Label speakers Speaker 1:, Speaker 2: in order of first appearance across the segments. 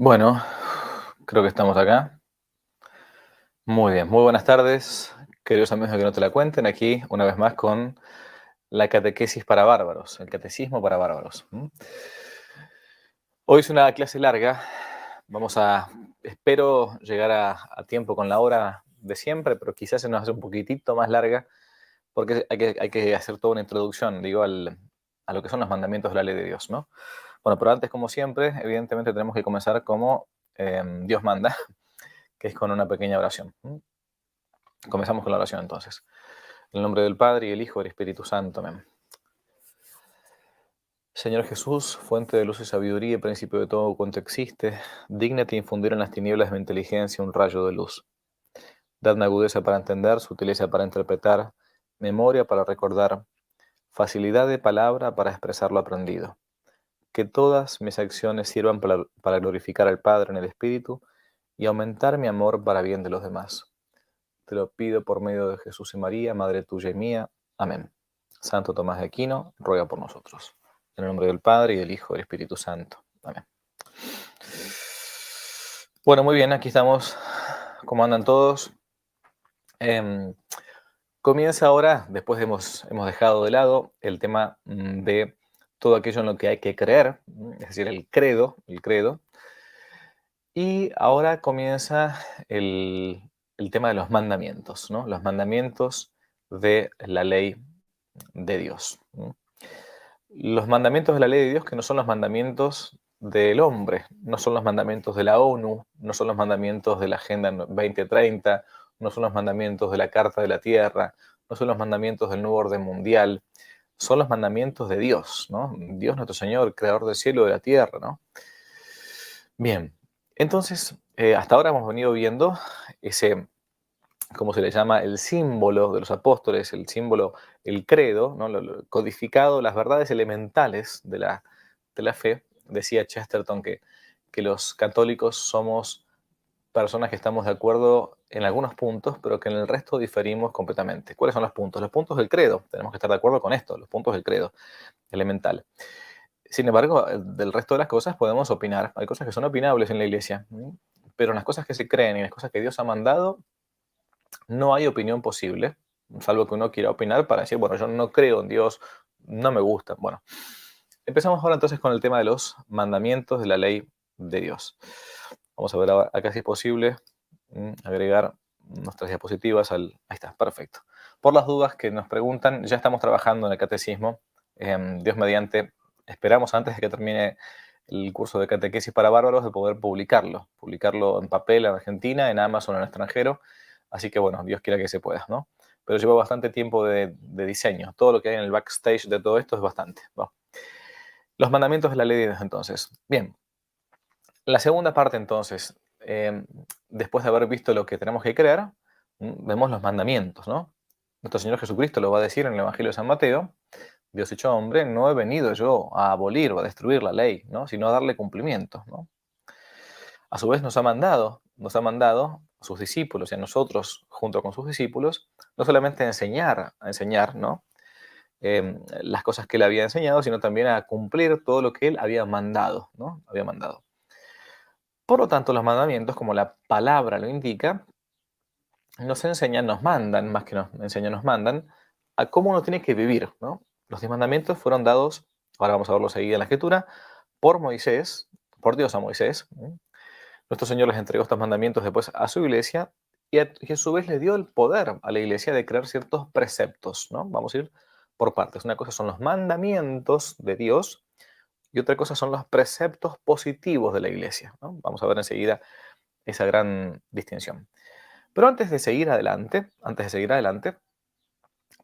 Speaker 1: Bueno, creo que estamos acá. Muy bien, muy buenas tardes, queridos amigos de Que No Te La Cuenten, aquí una vez más con la catequesis para bárbaros, el catecismo para bárbaros. Hoy es una clase larga, espero llegar a tiempo con la hora de siempre, pero quizás se nos hace un poquitito más larga porque hay que hacer toda una introducción, digo, a lo que son los mandamientos de la ley de Dios, ¿no? Bueno, pero antes, como siempre, evidentemente tenemos que comenzar como Dios manda, que es con una pequeña oración. Comenzamos con la oración entonces. En el nombre del Padre, y el Hijo, y el Espíritu Santo. Amén. Señor Jesús, fuente de luz y sabiduría y principio de todo cuanto existe, dígnate infundir en las tinieblas de mi inteligencia un rayo de luz. Dadme agudeza para entender, sutileza para interpretar, memoria para recordar, facilidad de palabra para expresar lo aprendido. Que todas mis acciones sirvan para glorificar al Padre en el Espíritu y aumentar mi amor para bien de los demás. Te lo pido por medio de Jesús y María, Madre tuya y mía. Amén. Santo Tomás de Aquino, ruega por nosotros. En el nombre del Padre, y del Hijo, y del Espíritu Santo. Amén. Bueno, muy bien, aquí estamos. ¿Cómo andan todos? Em, Comienza ahora, después hemos dejado de lado el tema de todo aquello en lo que hay que creer, es decir, el credo. Y ahora comienza el tema de los mandamientos, ¿no? Los mandamientos de la ley de Dios. Los mandamientos de la ley de Dios que no son los mandamientos del hombre, no son los mandamientos de la ONU, no son los mandamientos de la Agenda 2030, no son los mandamientos de la Carta de la Tierra, no son los mandamientos del nuevo orden mundial, son los mandamientos de Dios, ¿no? Dios nuestro Señor, creador del cielo y de la tierra, ¿no? Bien, entonces, hasta ahora hemos venido viendo ese, ¿cómo se le llama? El símbolo de los apóstoles, el símbolo, el credo, ¿no? Lo codificado, las verdades elementales de la fe. Decía Chesterton que los católicos somos personas que estamos de acuerdo en algunos puntos, pero que en el resto diferimos completamente. ¿Cuáles son los puntos? Los puntos del credo. Tenemos que estar de acuerdo con esto, los puntos del credo elemental. Sin embargo, del resto de las cosas podemos opinar. Hay cosas que son opinables en la iglesia, pero en las cosas que se creen y en las cosas que Dios ha mandado, no hay opinión posible, salvo que uno quiera opinar para decir, bueno, yo no creo en Dios, no me gusta. Bueno, empezamos ahora entonces con el tema de los mandamientos de la ley de Dios. Vamos a ver acá si es posible agregar nuestras diapositivas Ahí está, perfecto. Por las dudas que nos preguntan, ya estamos trabajando en el catecismo. Dios mediante, esperamos antes de que termine el curso de catequesis para bárbaros de poder publicarlo en papel en Argentina, en Amazon en el extranjero. Así que bueno, Dios quiera que se pueda, ¿no? Pero lleva bastante tiempo de diseño. Todo lo que hay en el backstage de todo esto es bastante. Bueno, los mandamientos de la ley de Dios entonces. Bien, la segunda parte entonces, después de haber visto lo que tenemos que creer, vemos los mandamientos, ¿no? Nuestro Señor Jesucristo lo va a decir en el Evangelio de San Mateo: Dios hecho hombre, no he venido yo a abolir o a destruir la ley, ¿no? Sino a darle cumplimiento, ¿no? A su vez nos ha mandado a sus discípulos y a nosotros, junto con sus discípulos, no solamente a enseñar, ¿no? Las cosas que él había enseñado, sino también a cumplir todo lo que él había mandado, ¿no? Había mandado. Por lo tanto, los mandamientos, como la palabra lo indica, nos enseñan, nos mandan, más que nos enseñan, nos mandan, a cómo uno tiene que vivir, ¿no? Los 10 mandamientos fueron dados, ahora vamos a verlos ahí en la Escritura, por Moisés, por Dios a Moisés. Nuestro Señor les entregó estos mandamientos después a su iglesia y a su vez le dio el poder a la iglesia de crear ciertos preceptos, ¿no? Vamos a ir por partes. Una cosa son los mandamientos de Dios y otra cosa son los preceptos positivos de la iglesia, ¿no? Vamos a ver enseguida esa gran distinción. Pero antes de seguir adelante,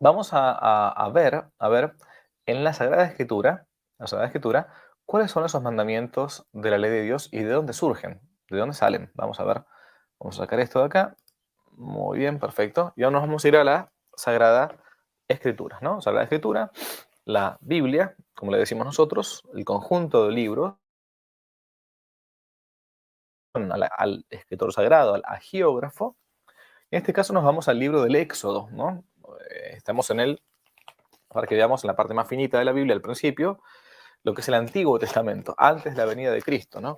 Speaker 1: vamos a ver en la Sagrada Escritura, cuáles son esos mandamientos de la ley de Dios y de dónde surgen, de dónde salen. Vamos a ver, vamos a sacar esto de acá. Muy bien, perfecto. Y ahora nos vamos a ir a la Sagrada Escritura, ¿no? Sagrada Escritura, la Biblia, como le decimos nosotros, el conjunto de libros al escritor sagrado, al agiógrafo. En este caso nos vamos al libro del Éxodo, ¿no? Estamos para que veamos en la parte más finita de la Biblia, al principio, lo que es el Antiguo Testamento, antes de la venida de Cristo, ¿no?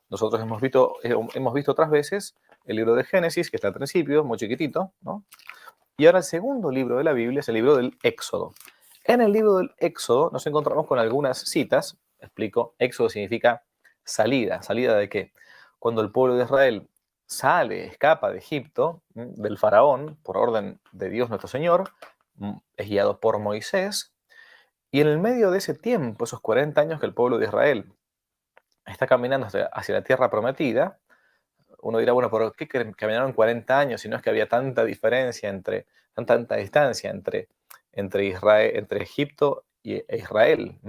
Speaker 1: Nosotros hemos visto otras veces el libro de Génesis, que está al principio, muy chiquitito, ¿no? Y ahora el segundo libro de la Biblia es el libro del Éxodo. En el libro del Éxodo nos encontramos con algunas citas. Explico, Éxodo significa salida. ¿Salida de qué? Cuando el pueblo de Israel sale, escapa de Egipto, del faraón, por orden de Dios nuestro Señor, es guiado por Moisés, y en el medio de ese tiempo, esos 40 años que el pueblo de Israel está caminando hacia la tierra prometida, uno dirá, bueno, ¿por qué caminaron 40 años si no es que había tanta diferencia tanta distancia entre Israel, entre Egipto e Israel?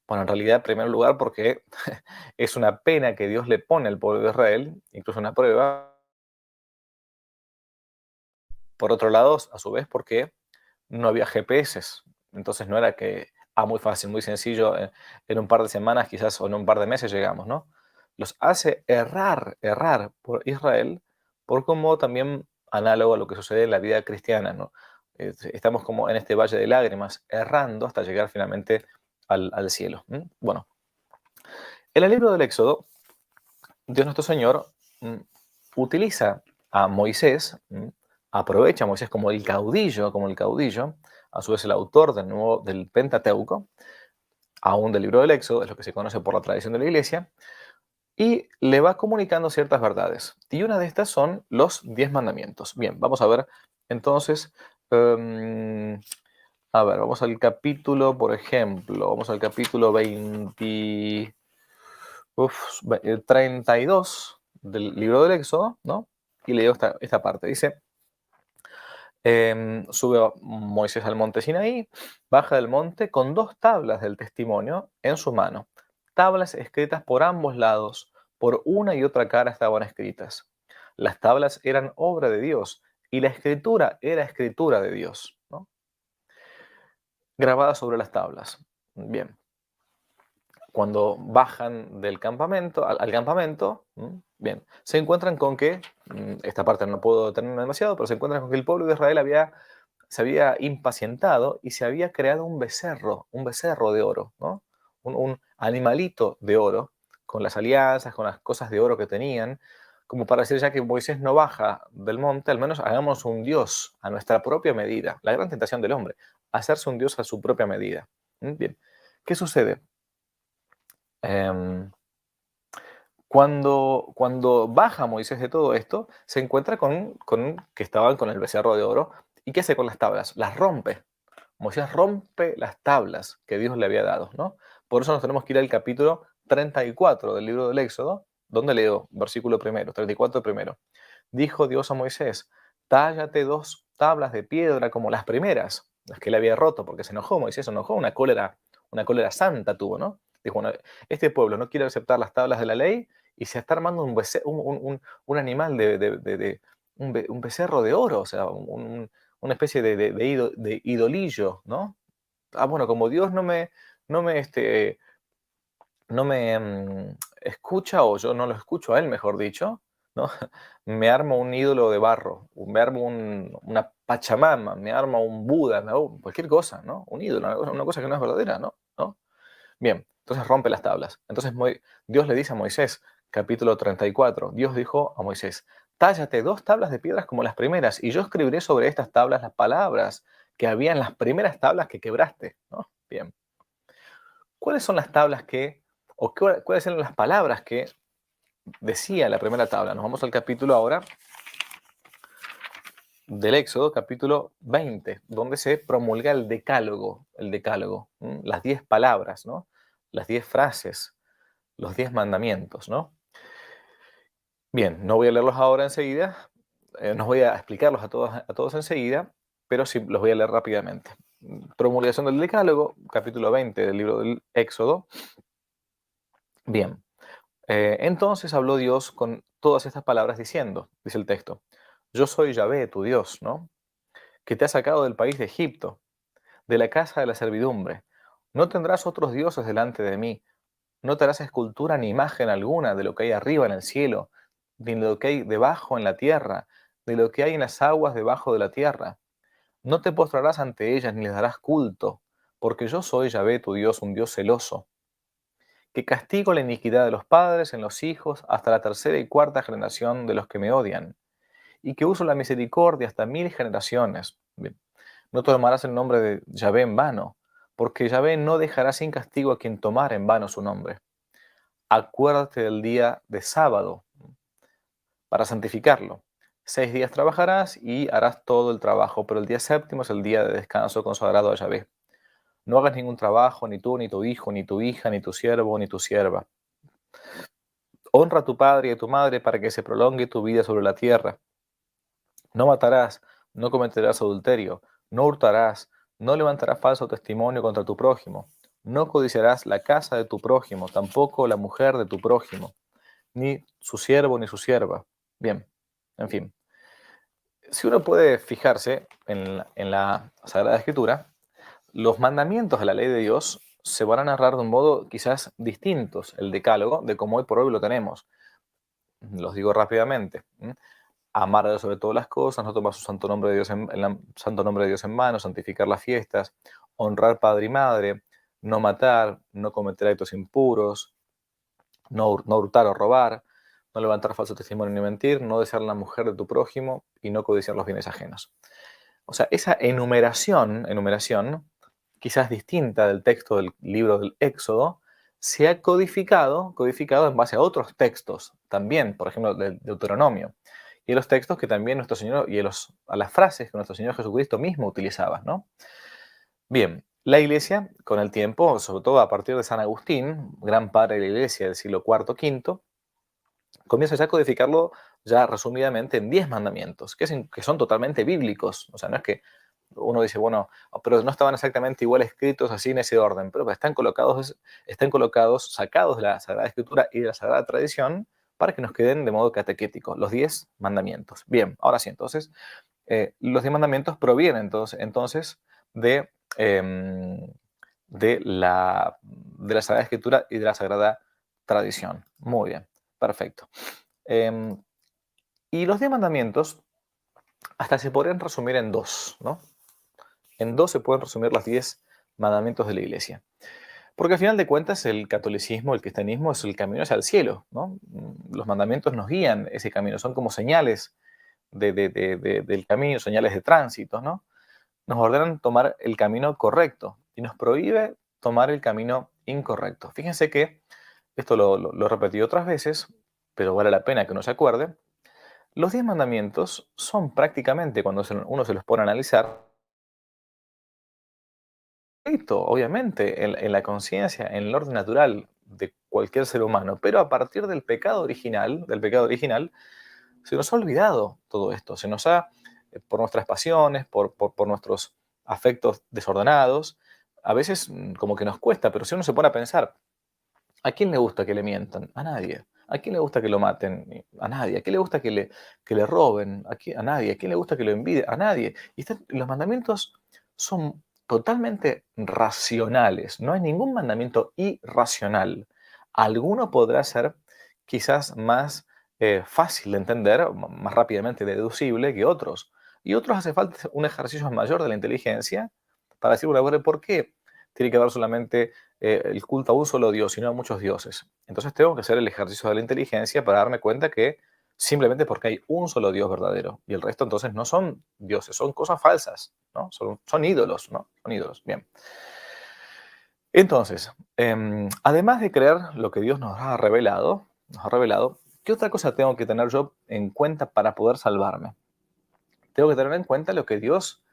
Speaker 1: Bueno, en realidad, en primer lugar, porque es una pena que Dios le pone al pueblo de Israel, incluso una prueba. Por otro lado, a su vez, porque no había GPS. Entonces no era que, muy fácil, muy sencillo, en un par de semanas quizás o en un par de meses llegamos, ¿no? Los hace errar por Israel, por como también análogo a lo que sucede en la vida cristiana, ¿no? Estamos como en este valle de lágrimas, errando hasta llegar finalmente al cielo. Bueno, en el libro del Éxodo, Dios nuestro Señor mm, utiliza a Moisés, aprovecha a Moisés como el caudillo, a su vez el autor del Pentateuco, aún del libro del Éxodo, es lo que se conoce por la tradición de la iglesia, y le va comunicando ciertas verdades. Y una de estas son los 10 mandamientos. Bien, vamos a ver entonces, em, vamos al capítulo, por ejemplo, vamos al capítulo 32 del libro del Éxodo, ¿no? Y leo esta parte. Dice, sube Moisés al monte Sinaí, baja del monte con 2 tablas del testimonio en su mano. Tablas escritas por ambos lados, por una y otra cara estaban escritas. Las tablas eran obra de Dios y la escritura era escritura de Dios, ¿no? Grabada sobre las tablas. Bien, cuando bajan del campamento al campamento, bien, se encuentran con que, esta parte no puedo detenerme demasiado, pero se encuentran con que el pueblo de Israel se había impacientado y se había creado un becerro de oro, ¿no? Un animalito de oro, con las alianzas, con las cosas de oro que tenían, como para decir, ya que Moisés no baja del monte, al menos hagamos un Dios a nuestra propia medida. La gran tentación del hombre, hacerse un Dios a su propia medida. Bien, ¿qué sucede? Em, cuando baja Moisés de todo esto, se encuentra con que estaban con el becerro de oro. ¿Y qué hace con las tablas? Las rompe. Moisés rompe las tablas que Dios le había dado, ¿no? Por eso nos tenemos que ir al capítulo 34 del libro del Éxodo, donde leo, versículo primero, 34 primero. Dijo Dios a Moisés, tállate 2 tablas de piedra como las primeras, las que él había roto, porque se enojó, Moisés se enojó, una cólera santa tuvo, ¿no? Dijo, bueno, este pueblo no quiere aceptar las tablas de la ley y se está armando un animal un becerro de oro, o sea, una especie de idolillo, ¿no? Bueno, como Dios no me, este, no me escucha, o yo no lo escucho a él, mejor dicho, ¿no? Me armo un ídolo de barro, me armo una pachamama, me armo un Buda, me hago cualquier cosa, ¿no? Un ídolo, una cosa que no es verdadera, ¿no? Bien, entonces rompe las tablas. Entonces Dios le dice a Moisés, capítulo 34, Dios dijo a Moisés, tállate 2 tablas de piedras como las primeras, y yo escribiré sobre estas tablas las palabras que había en las primeras tablas que quebraste, ¿no? Bien. ¿Cuáles son las tablas cuáles eran las palabras que decía la primera tabla? Nos vamos al capítulo ahora del Éxodo, capítulo 20, donde se promulga el decálogo, las 10 palabras, ¿no? Las 10 frases, los 10 mandamientos, ¿no? Bien, no voy a leerlos ahora enseguida, no voy a explicarlos a todos enseguida, pero sí los voy a leer rápidamente. Promulgación del Decálogo, capítulo 20 del libro del Éxodo. Bien, entonces habló Dios con todas estas palabras diciendo, dice el texto, yo soy Yahvé, tu Dios, ¿no? Que te ha sacado del país de Egipto, de la casa de la servidumbre. No tendrás otros dioses delante de mí, no te harás escultura ni imagen alguna de lo que hay arriba en el cielo, ni de lo que hay debajo en la tierra, de lo que hay en las aguas debajo de la tierra. No te postrarás ante ellas ni les darás culto, porque yo soy Yahvé tu Dios, un Dios celoso, que castigo la iniquidad de los padres en los hijos hasta la tercera y cuarta generación de los que me odian, y que uso la misericordia hasta 1000 generaciones. Bien. No tomarás el nombre de Yahvé en vano, porque Yahvé no dejará sin castigo a quien tomare en vano su nombre. Acuérdate del día de sábado para santificarlo. 6 días trabajarás y harás todo el trabajo, pero el día séptimo es el día de descanso consagrado a Yahvé. No hagas ningún trabajo, ni tú, ni tu hijo, ni tu hija, ni tu siervo, ni tu sierva. Honra a tu padre y a tu madre para que se prolongue tu vida sobre la tierra. No matarás, no cometerás adulterio, no hurtarás, no levantarás falso testimonio contra tu prójimo, no codiciarás la casa de tu prójimo, tampoco la mujer de tu prójimo, ni su siervo ni su sierva. Bien, en fin. Si uno puede fijarse en la Sagrada Escritura, los mandamientos de la ley de Dios se van a narrar de un modo quizás distintos, el decálogo, de como hoy por hoy lo tenemos. Los digo rápidamente. Amar a Dios sobre todas las cosas, no tomar su santo nombre de Dios santo nombre de Dios en vano, santificar las fiestas, honrar padre y madre, no matar, no cometer actos impuros, no hurtar o robar, no levantar falso testimonio ni mentir, no desear la mujer de tu prójimo y no codiciar los bienes ajenos. O sea, esa enumeración, quizás distinta del texto del libro del Éxodo, se ha codificado en base a otros textos también, por ejemplo, del Deuteronomio, y a los textos que también nuestro Señor, y a las frases que nuestro Señor Jesucristo mismo utilizaba, ¿no? Bien, la Iglesia, con el tiempo, sobre todo a partir de San Agustín, gran padre de la Iglesia del siglo IV, V, comienza ya a codificarlo ya resumidamente en 10 mandamientos, que son totalmente bíblicos. O sea, no es que uno dice, bueno, pero no estaban exactamente igual escritos así en ese orden, pero están colocados, sacados de la Sagrada Escritura y de la Sagrada Tradición para que nos queden de modo catequético, los 10 mandamientos. Bien, ahora sí, entonces, los 10 mandamientos provienen entonces de, de la Sagrada Escritura y de la Sagrada Tradición. Muy bien, perfecto. Em, y los 10 mandamientos hasta se podrían resumir en dos, ¿no? En dos se pueden resumir los 10 mandamientos de la Iglesia. Porque al final de cuentas el catolicismo, el cristianismo es el camino hacia el cielo, ¿no? Los mandamientos nos guían ese camino, son como señales del camino, señales de tránsito, ¿no? Nos ordenan tomar el camino correcto y nos prohíbe tomar el camino incorrecto. Fíjense que, esto lo he repetido otras veces, pero vale la pena que uno se acuerde, los 10 mandamientos son prácticamente, cuando uno se los pone a analizar, esto, obviamente, en la conciencia, en el orden natural de cualquier ser humano, pero a partir del pecado original, se nos ha olvidado todo esto, se nos ha, por nuestras pasiones, por nuestros afectos desordenados, a veces como que nos cuesta, pero si uno se pone a pensar, ¿a quién le gusta que le mientan? A nadie. ¿A quién le gusta que lo maten? A nadie. ¿A quién le gusta que le roben? A nadie. ¿A quién le gusta que lo envidie? A nadie. Y los mandamientos son totalmente racionales. No hay ningún mandamiento irracional. Alguno podrá ser quizás más fácil de entender, más rápidamente deducible que otros. Y otros hace falta un ejercicio mayor de la inteligencia para decir, bueno, ¿por qué tiene que haber solamente el culto a un solo Dios y no a muchos dioses? Entonces tengo que hacer el ejercicio de la inteligencia para darme cuenta que simplemente porque hay un solo Dios verdadero y el resto entonces no son dioses, son cosas falsas, ¿no? Son ídolos, ¿no? Son ídolos. Bien. Entonces, además de creer lo que Dios nos ha revelado, ¿qué otra cosa tengo que tener yo en cuenta para poder salvarme? Tengo que tener en cuenta lo que Dios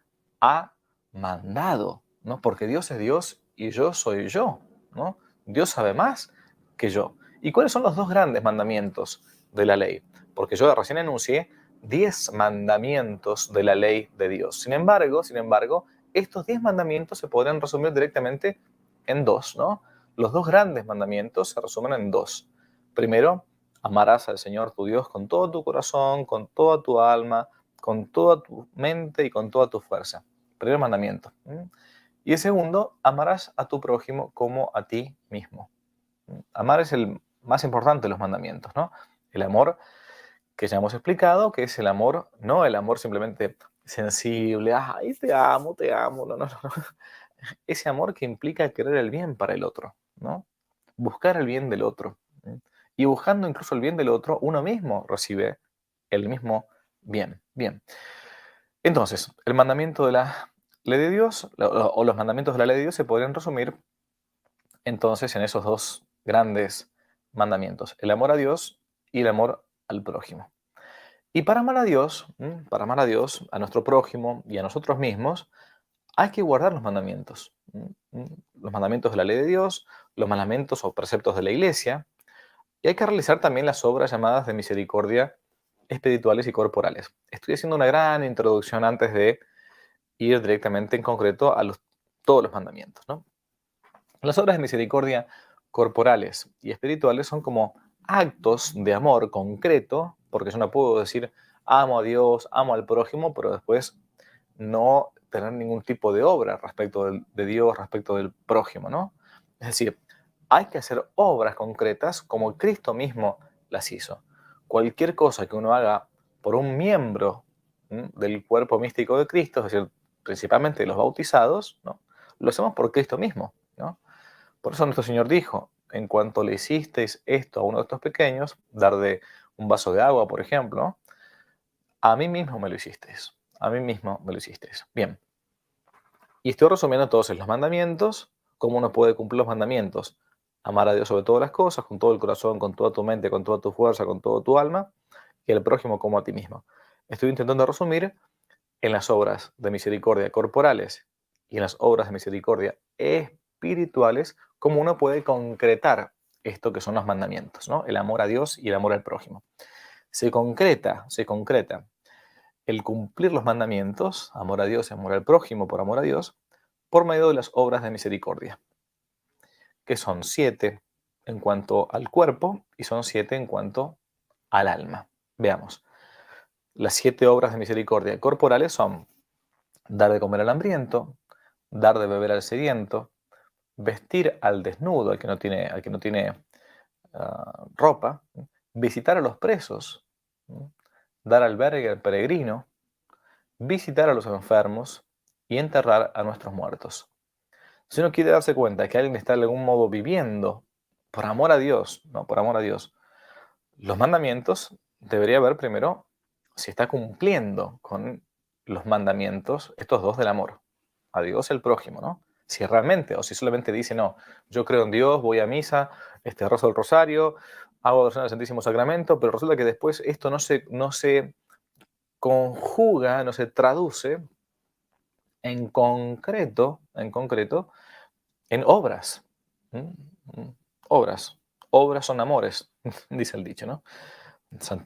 Speaker 1: ha mandado, ¿no? Porque Dios es Dios y yo soy yo, ¿no? Dios sabe más que yo. ¿Y cuáles son los dos grandes mandamientos de la ley? Porque yo recién enuncié 10 mandamientos de la ley de Dios. Sin embargo, estos 10 mandamientos se podrían resumir directamente en dos, ¿no? Los dos grandes mandamientos se resumen en dos. Primero, amarás al Señor tu Dios con todo tu corazón, con toda tu alma, con toda tu mente y con toda tu fuerza. Primer mandamiento. Y el segundo, amarás a tu prójimo como a ti mismo. Amar es el más importante de los mandamientos, ¿no? El amor que ya hemos explicado, que es el amor, no el amor simplemente sensible, ay, te amo, no, no, no. Ese amor que implica querer el bien para el otro, ¿no? buscar el bien del otro. Y buscando incluso el bien del otro, uno mismo recibe el mismo bien. Bien. Entonces, el mandamiento de la ley de Dios, o los mandamientos de la ley de Dios se podrían resumir entonces en esos dos grandes mandamientos, el amor a Dios y el amor al prójimo. Y para amar a Dios, para amar a Dios, a nuestro prójimo y a nosotros mismos, hay que guardar los mandamientos. Los mandamientos de la ley de Dios, los mandamientos o preceptos de la iglesia, y hay que realizar también las obras llamadas de misericordia espirituales y corporales. Estoy haciendo una gran introducción antes de ir directamente en concreto a todos los mandamientos, ¿no? Las obras de misericordia corporales y espirituales son como actos de amor concreto, porque yo no puedo decir amo a Dios, amo al prójimo, pero después no tener ningún tipo de obra respecto de Dios, respecto del prójimo, ¿no? Es decir, hay que hacer obras concretas como Cristo mismo las hizo. Cualquier cosa que uno haga por un miembro del cuerpo místico de Cristo, es decir, principalmente los bautizados, ¿no? Lo hacemos por Cristo mismo, ¿no? Por eso nuestro Señor dijo, en cuanto le hicisteis esto a uno de estos pequeños, dar de un vaso de agua, por ejemplo, a mí mismo me lo hicisteis. A mí mismo me lo hicisteis. Bien. Y estoy resumiendo entonces los mandamientos, cómo uno puede cumplir los mandamientos. Amar a Dios sobre todas las cosas, con todo el corazón, con toda tu mente, con toda tu fuerza, con todo tu alma, y al prójimo como a ti mismo. Estoy intentando resumir en las obras de misericordia corporales y en las obras de misericordia espirituales, cómo uno puede concretar esto que son los mandamientos, ¿no? El amor a Dios y el amor al prójimo. Se concreta el cumplir los mandamientos, amor a Dios y amor al prójimo por amor a Dios, por medio de las obras de misericordia, que son 7 en cuanto al cuerpo y son 7 en cuanto al alma. Veamos, las 7 obras de misericordia corporales son dar de comer al hambriento, dar de beber al sediento, vestir al desnudo, al que no tiene ropa, visitar a los presos, dar albergue al peregrino, visitar a los enfermos y enterrar a nuestros muertos. Si uno quiere darse cuenta que alguien está de algún modo viviendo por amor a Dios, no por amor a Dios, los mandamientos, debería ver primero si está cumpliendo con los mandamientos, estos dos del amor, a Dios y al prójimo, ¿no? Si realmente, o si solamente dice, no, yo creo en Dios, voy a misa, rezo el rosario, hago adoración al Santísimo Sacramento, pero resulta que después esto no se conjuga, no se traduce en obras. ¿Mm? Obras. Obras son amores, dice el dicho, ¿no?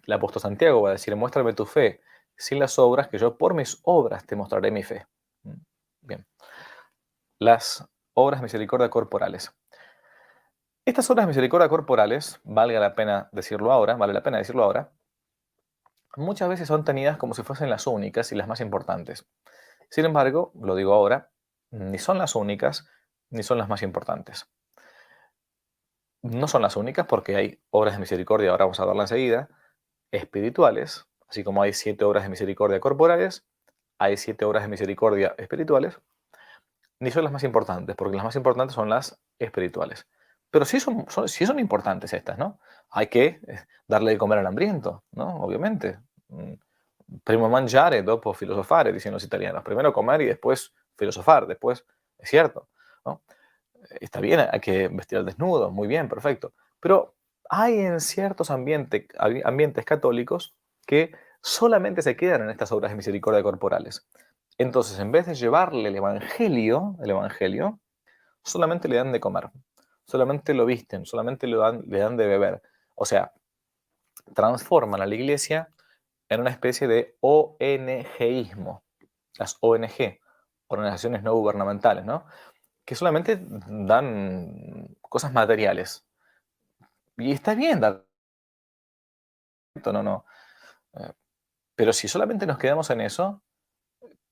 Speaker 1: El apóstol Santiago va a decir, muéstrame tu fe sin las obras, que yo por mis obras te mostraré mi fe. Bien. Las obras de misericordia corporales. Estas obras de misericordia corporales, vale la pena decirlo ahora, muchas veces son tenidas como si fuesen las únicas y las más importantes. Sin embargo, lo digo ahora, ni son las únicas ni son las más importantes. No son las únicas porque hay obras de misericordia, ahora vamos a verla enseguida, espirituales, así como hay 7 obras de misericordia corporales, hay 7 obras de misericordia espirituales, ni son las más importantes, porque las más importantes son las espirituales. Pero sí son importantes estas, ¿no? Hay que darle de comer al hambriento, ¿no? Obviamente. Primo mangiare, dopo filosofare, dicen los italianos. Primero comer y después filosofar, después, es cierto, ¿no? Está bien, hay que vestir al desnudo, muy bien, perfecto. Pero hay en ciertos ambientes católicos que solamente se quedan en estas obras de misericordia corporales. Entonces, en vez de llevarle el evangelio, solamente le dan de comer, solamente lo visten, solamente le dan de beber. O sea, transforman a la iglesia en una especie de ONGismo. Las ONG, organizaciones no gubernamentales, ¿no? Que solamente dan cosas materiales. Y está bien dar esto, no. eh, Pero si solamente nos quedamos en eso,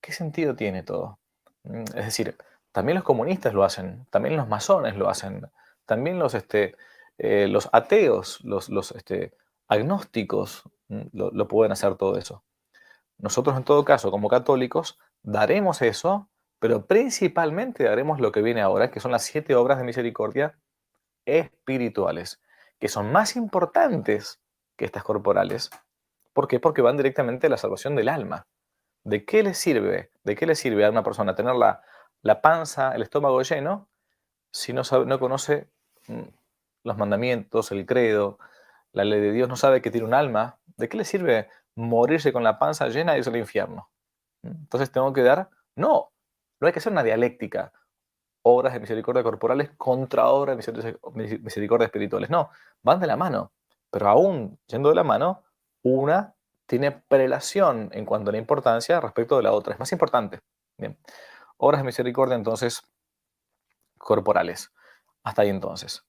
Speaker 1: ¿qué sentido tiene todo? Es decir, también los comunistas lo hacen, también los masones lo hacen, también los ateos, los agnósticos lo pueden hacer todo eso. Nosotros, en todo caso, como católicos, daremos eso, pero principalmente daremos lo que viene ahora, que son las 7 obras de misericordia espirituales, que son más importantes que estas corporales. ¿Por qué? Porque van directamente a la salvación del alma. ¿De qué le sirve? ¿De qué le sirve a una persona tener la panza, el estómago lleno, si no conoce mm, los mandamientos, el credo, la ley de Dios, no sabe que tiene un alma? ¿De qué le sirve morirse con la panza llena y irse al infierno? Entonces tengo que dar, no hay que hacer una dialéctica, obras de misericordia corporales contra obras de misericordia espirituales. No, van de la mano, pero aún yendo de la mano, una tiene prelación en cuanto a la importancia respecto de la otra, es más importante. Bien, obras de misericordia entonces corporales, hasta ahí entonces.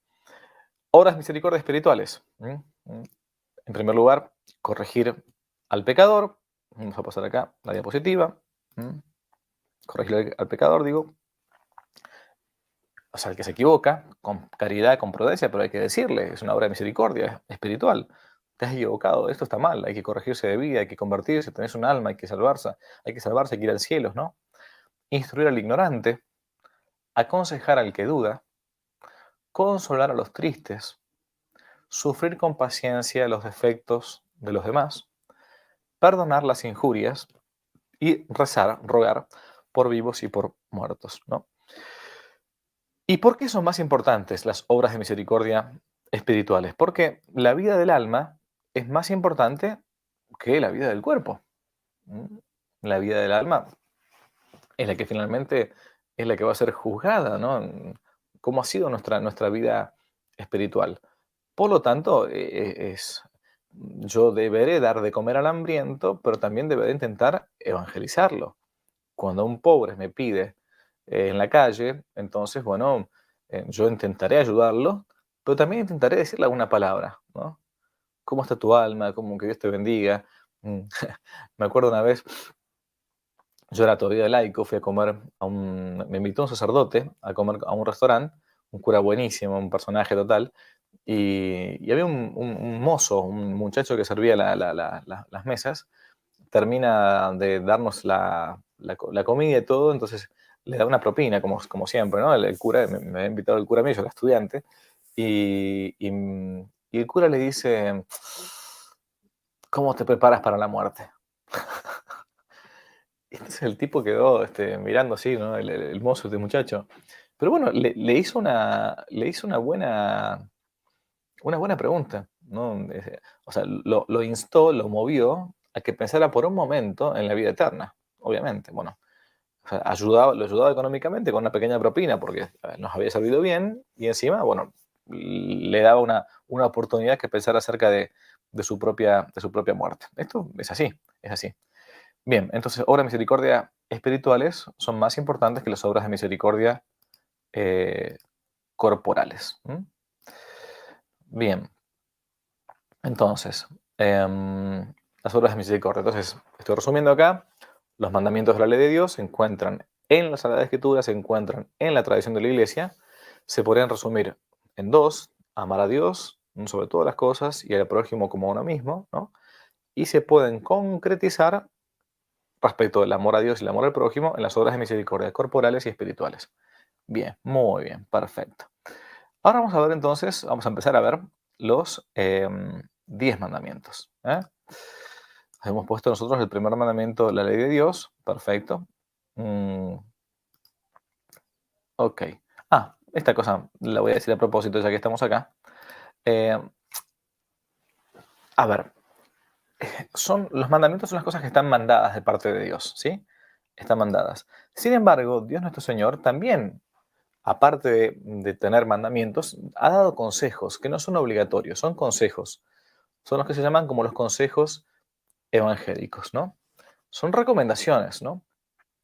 Speaker 1: Obras de misericordia espirituales. En primer lugar, corregir al pecador. Vamos a pasar acá la diapositiva. Corregir al pecador, digo. O sea, el que se equivoca, con caridad, con prudencia, pero hay que decirle, es una obra de misericordia espiritual. Te has equivocado, esto está mal, hay que corregirse de vida, hay que convertirse, tenés un alma, hay que salvarse, hay que ir al cielo, ¿no? Instruir al ignorante, aconsejar al que duda, consolar a los tristes, sufrir con paciencia los defectos de los demás, perdonar las injurias y rezar, rogar por vivos y por muertos, ¿no? ¿Y por qué son más importantes las obras de misericordia espirituales? Porque la vida del alma es más importante que la vida del cuerpo. ¿Mm? La vida del alma es la que finalmente es la que va a ser juzgada, ¿no? ¿Cómo ha sido nuestra vida espiritual? Por lo tanto, yo deberé dar de comer al hambriento, pero también deberé intentar evangelizarlo. Cuando un pobre me pide en la calle, entonces, bueno, yo intentaré ayudarlo, pero también intentaré decirle alguna palabra, ¿no? ¿Cómo está tu alma? ¿Cómo que Dios te bendiga? Mm, Me acuerdo una vez, yo era todavía laico, fui a comer me invitó un sacerdote a comer a un restaurante, un cura buenísimo, un personaje total, y había un mozo, un muchacho que servía las mesas, termina de darnos la comida y todo, entonces le da una propina, como siempre, ¿no? El cura, me ha invitado el cura mío, yo era estudiante, y el cura le dice, ¿cómo te preparas para la muerte? Y entonces el tipo quedó mirando así, ¿no? El mozo, este muchacho. Pero bueno, le hizo una buena pregunta, ¿no? O sea, lo instó, lo movió a que pensara por un momento en la vida eterna, obviamente. Bueno, o sea, lo ayudaba económicamente con una pequeña propina porque nos había servido bien y encima, bueno, le daba una oportunidad que pensara acerca de su propia muerte. Esto es así, es así. Bien, entonces, obras de misericordia espirituales son más importantes que las obras de misericordia eh, corporales. Bien, entonces, las obras de misericordia. Entonces, estoy resumiendo acá, los mandamientos de la ley de Dios se encuentran en la Sagrada Escritura, se encuentran en la tradición de la Iglesia, se podrían resumir en dos: amar a Dios sobre todas las cosas y al prójimo como a uno mismo, ¿no? Y se pueden concretizar respecto del amor a Dios y el amor al prójimo en las obras de misericordia corporales y espirituales. Bien, muy bien, perfecto. Ahora vamos a ver entonces, vamos a empezar a ver los 10 mandamientos. Hemos puesto nosotros el primer mandamiento, la ley de Dios, perfecto. Mm, ok. Esta cosa la voy a decir a propósito, ya que estamos acá. Eh, a ver, los mandamientos son las cosas que están mandadas de parte de Dios, ¿sí? Están mandadas. Sin embargo, Dios nuestro Señor también, aparte de tener mandamientos, ha dado consejos que no son obligatorios, son consejos. Son los que se llaman como los consejos evangélicos, ¿no? Son recomendaciones, ¿no?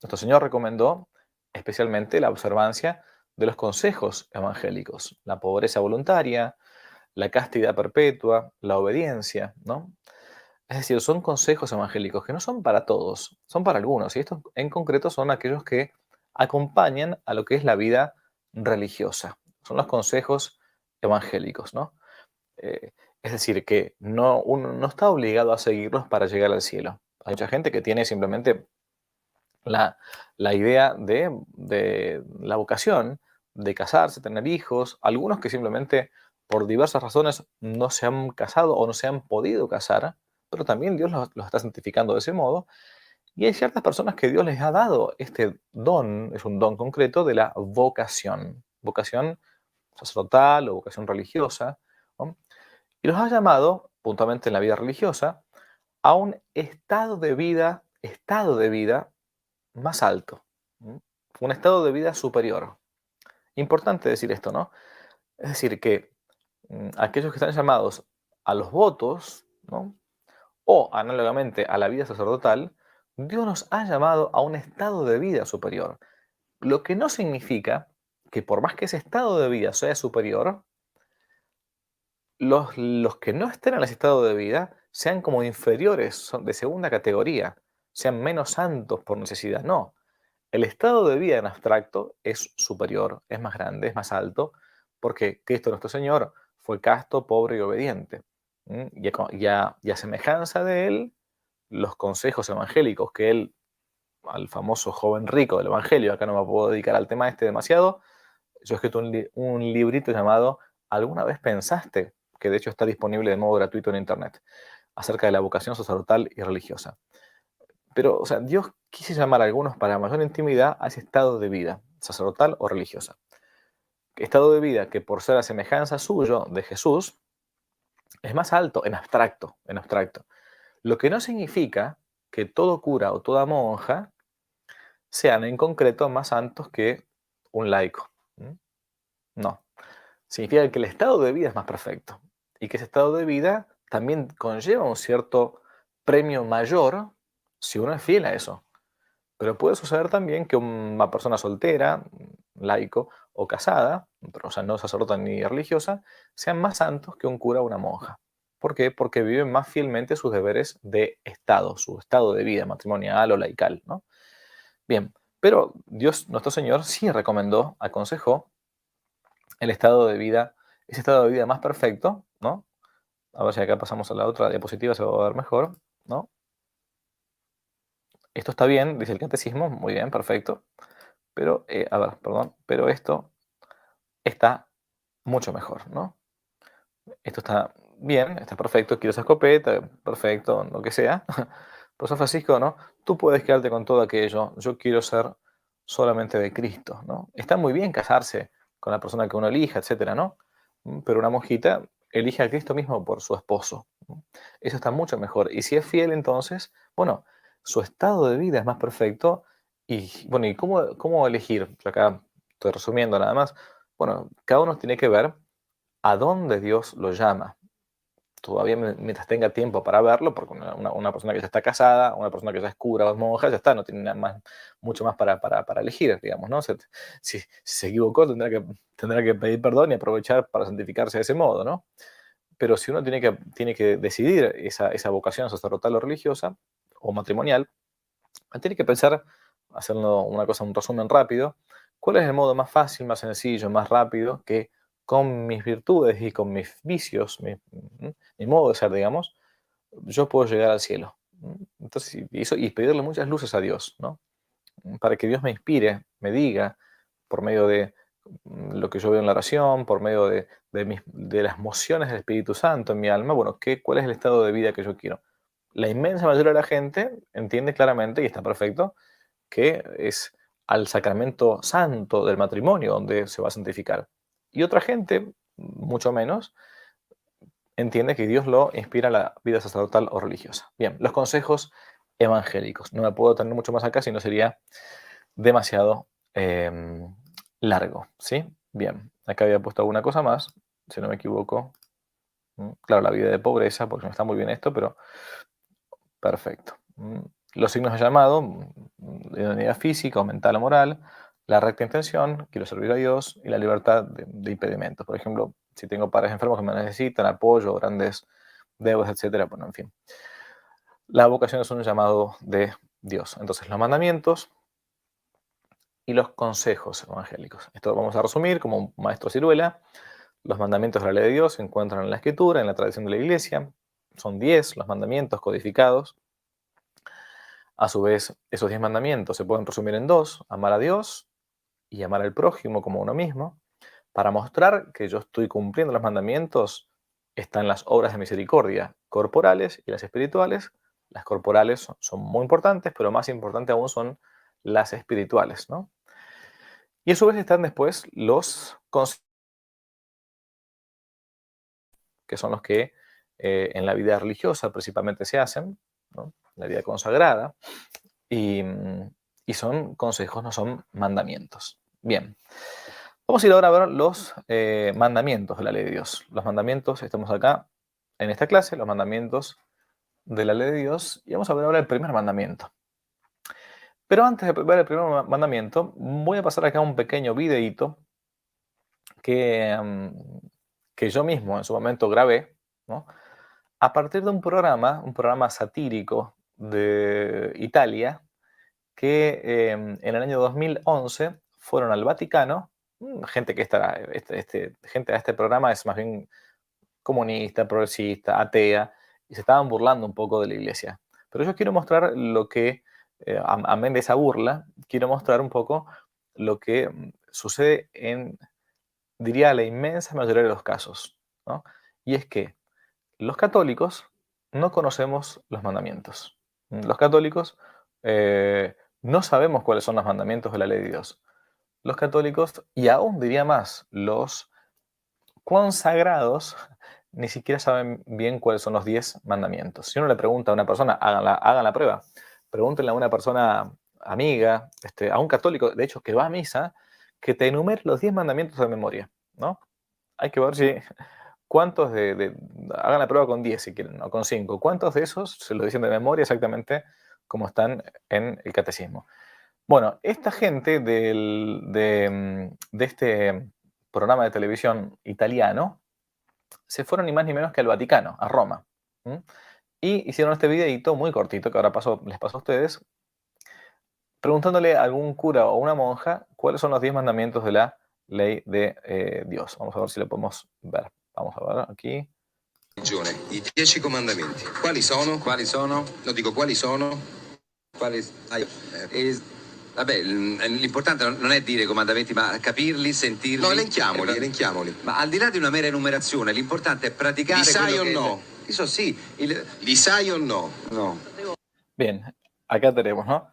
Speaker 1: Nuestro Señor recomendó especialmente la observancia de los consejos evangélicos, la pobreza voluntaria, la castidad perpetua, la obediencia, ¿no? Es decir, son consejos evangélicos que no son para todos, son para algunos, y estos en concreto son aquellos que acompañan a lo que es la vida religiosa. Son los consejos evangélicos, ¿no? Es decir, que uno no está obligado a seguirlos para llegar al cielo. Hay mucha gente que tiene simplemente la idea de la vocación, de casarse, tener hijos, algunos que simplemente por diversas razones no se han casado o no se han podido casar, pero también Dios los está santificando de ese modo. Y hay ciertas personas que Dios les ha dado este don, es un don concreto de la vocación sacerdotal o vocación religiosa, ¿no? Y los ha llamado, puntualmente en la vida religiosa, a un estado de vida más alto, ¿m? Un estado de vida superior. Importante decir esto, ¿no? Es decir, que aquellos que están llamados a los votos, ¿no? O análogamente a la vida sacerdotal, Dios nos ha llamado a un estado de vida superior. Lo que no significa que por más que ese estado de vida sea superior, los que no estén en ese estado de vida sean como inferiores, son de segunda categoría, sean menos santos por necesidad. No, el estado de vida en abstracto es superior, es más grande, es más alto, porque Cristo nuestro Señor fue casto, pobre y obediente. Y a semejanza de Él, los consejos evangélicos que Él, al famoso joven rico del Evangelio, acá no me puedo dedicar al tema este demasiado, yo he escrito un librito llamado ¿Alguna vez pensaste? Que de hecho está disponible de modo gratuito en internet, acerca de la vocación sacerdotal y religiosa. Pero, o sea, Dios quise llamar a algunos para mayor intimidad a ese estado de vida, sacerdotal o religiosa. Estado de vida que por ser a semejanza suyo, de Jesús, es más alto en abstracto, en abstracto. Lo que no significa que todo cura o toda monja sean en concreto más santos que un laico. No. Significa que el estado de vida es más perfecto y que ese estado de vida también conlleva un cierto premio mayor si uno es fiel a eso. Pero puede suceder también que una persona soltera, laico o casada, pero, o sea, no sacerdota ni religiosa, sean más santos que un cura o una monja. ¿Por qué? Porque viven más fielmente sus deberes de Estado, su estado de vida matrimonial o laical, ¿no? Bien, pero Dios, nuestro Señor, sí recomendó, aconsejó el estado de vida, ese estado de vida más perfecto, ¿no? A ver si acá pasamos a la otra diapositiva, se va a ver mejor, ¿no? Esto está bien, dice el catecismo, muy bien, perfecto. Pero, a ver, perdón, pero esto está mucho mejor, ¿no? Esto está bien, está perfecto, quiero esa escopeta, perfecto, lo que sea. Pero San Francisco, ¿no? Tú puedes quedarte con todo aquello, yo quiero ser solamente de Cristo, ¿no? Está muy bien casarse con la persona que uno elija, etcétera, ¿no? Pero una monjita elige a Cristo mismo por su esposo, ¿no? Eso está mucho mejor. Y si es fiel, entonces, bueno, su estado de vida es más perfecto. Y bueno, ¿y cómo elegir? Yo acá estoy resumiendo nada más. Bueno, cada uno tiene que ver a dónde Dios lo llama. Todavía mientras tenga tiempo para verlo, porque una persona que ya está casada, una persona que ya es cura o es monja, ya está, no tiene nada más, mucho más para elegir, digamos, ¿no? Si se equivocó, tendrá que pedir perdón y aprovechar para santificarse de ese modo, ¿no? Pero si uno tiene que decidir esa vocación sacerdotal o religiosa o matrimonial, tiene que pensar, haciendo una cosa, un resumen rápido, cuál es el modo más fácil, más sencillo, más rápido que con mis virtudes y con mis vicios, mi modo de ser, digamos, yo puedo llegar al cielo. Entonces, y pedirle muchas luces a Dios, ¿no? Para que Dios me inspire, me diga, por medio de lo que yo veo en la oración, por medio de las mociones del Espíritu Santo en mi alma, bueno, ¿cuál es el estado de vida que yo quiero? La inmensa mayoría de la gente entiende claramente, y está perfecto, que es al sacramento santo del matrimonio donde se va a santificar. Y otra gente, mucho menos, entiende que Dios lo inspira a la vida sacerdotal o religiosa. Bien, los consejos evangélicos. No me puedo tener mucho más acá, si no sería demasiado largo, ¿sí? Bien, acá había puesto alguna cosa más, si no me equivoco. Claro, la vida de pobreza, porque no está muy bien esto, pero perfecto. Los signos de llamado, de unidad física o mental o moral, la recta intención, quiero servir a Dios, y la libertad de impedimentos. Por ejemplo, si tengo padres enfermos que me necesitan apoyo, grandes deudas, etcétera, bueno, en fin. La vocación es un llamado de Dios. Entonces, los mandamientos y los consejos evangélicos. Esto vamos a resumir como un maestro ciruela. Los mandamientos de la ley de Dios se encuentran en la Escritura, en la tradición de la Iglesia. Son 10 los mandamientos codificados. A su vez, esos 10 mandamientos se pueden resumir en dos: amar a Dios y amar al prójimo como a uno mismo. Para mostrar que yo estoy cumpliendo los mandamientos, están las obras de misericordia corporales y las espirituales. Las corporales son muy importantes, pero más importante aún son las espirituales, ¿no? Y a su vez están después los consejos, que son los que en la vida religiosa principalmente se hacen, ¿no? La vida consagrada, y, y son consejos, no son mandamientos. Bien, vamos a ir ahora a ver los mandamientos de la ley de Dios. Los mandamientos, estamos acá en esta clase, los mandamientos de la ley de Dios, y vamos a ver ahora el primer mandamiento. Pero antes de ver el primer mandamiento, voy a pasar acá un pequeño videíto que yo mismo en su momento grabé, ¿no? A partir de un programa satírico de Italia, que en el año 2011 fueron al Vaticano. Gente que estará, gente de este programa es más bien comunista, progresista, atea, y se estaban burlando un poco de la iglesia. Pero yo quiero mostrar lo que, amén de esa burla, quiero mostrar un poco lo que sucede en, diría, la inmensa mayoría de los casos, ¿no? Y es que los católicos no conocemos los mandamientos. Los católicos no sabemos cuáles son los mandamientos de la ley de Dios. Los católicos, y aún diría más, los consagrados, ni siquiera saben bien cuáles son los 10 mandamientos. Si uno le pregunta a una persona, hagan la prueba. Pregúntenle a una persona amiga, a un católico, de hecho, que va a misa, que te enumere los 10 mandamientos de memoria, ¿no? Hay que ver si cuántos hagan la prueba con 10 si quieren, o con 5. ¿Cuántos de esos se lo dicen de memoria exactamente como están en el catecismo? Bueno, esta gente de este programa de televisión italiano se fueron ni más ni menos que al Vaticano, a Roma. ¿M? Y hicieron este videito muy cortito que ahora les paso a ustedes, preguntándole a algún cura o una monja cuáles son los 10 mandamientos de la ley de Dios. Vamos a ver si lo podemos ver. Vamos a ver aquí.
Speaker 2: I 10 comandamenti. Quali sono?
Speaker 3: Quali sono?
Speaker 2: No, dico quali sono?
Speaker 3: Quali... Vabbè, l'importante non è dire i comandamenti, ma capirli, sentirli.
Speaker 2: No, elenchiamoli.
Speaker 3: Ma al di là di una mera enumerazione, l'importante è praticare.
Speaker 2: Li sai
Speaker 3: quello
Speaker 2: o
Speaker 3: che...
Speaker 2: no?
Speaker 3: Eso sí.
Speaker 2: Li sai o no?
Speaker 3: No.
Speaker 1: Bien, acá tenemos, ¿no?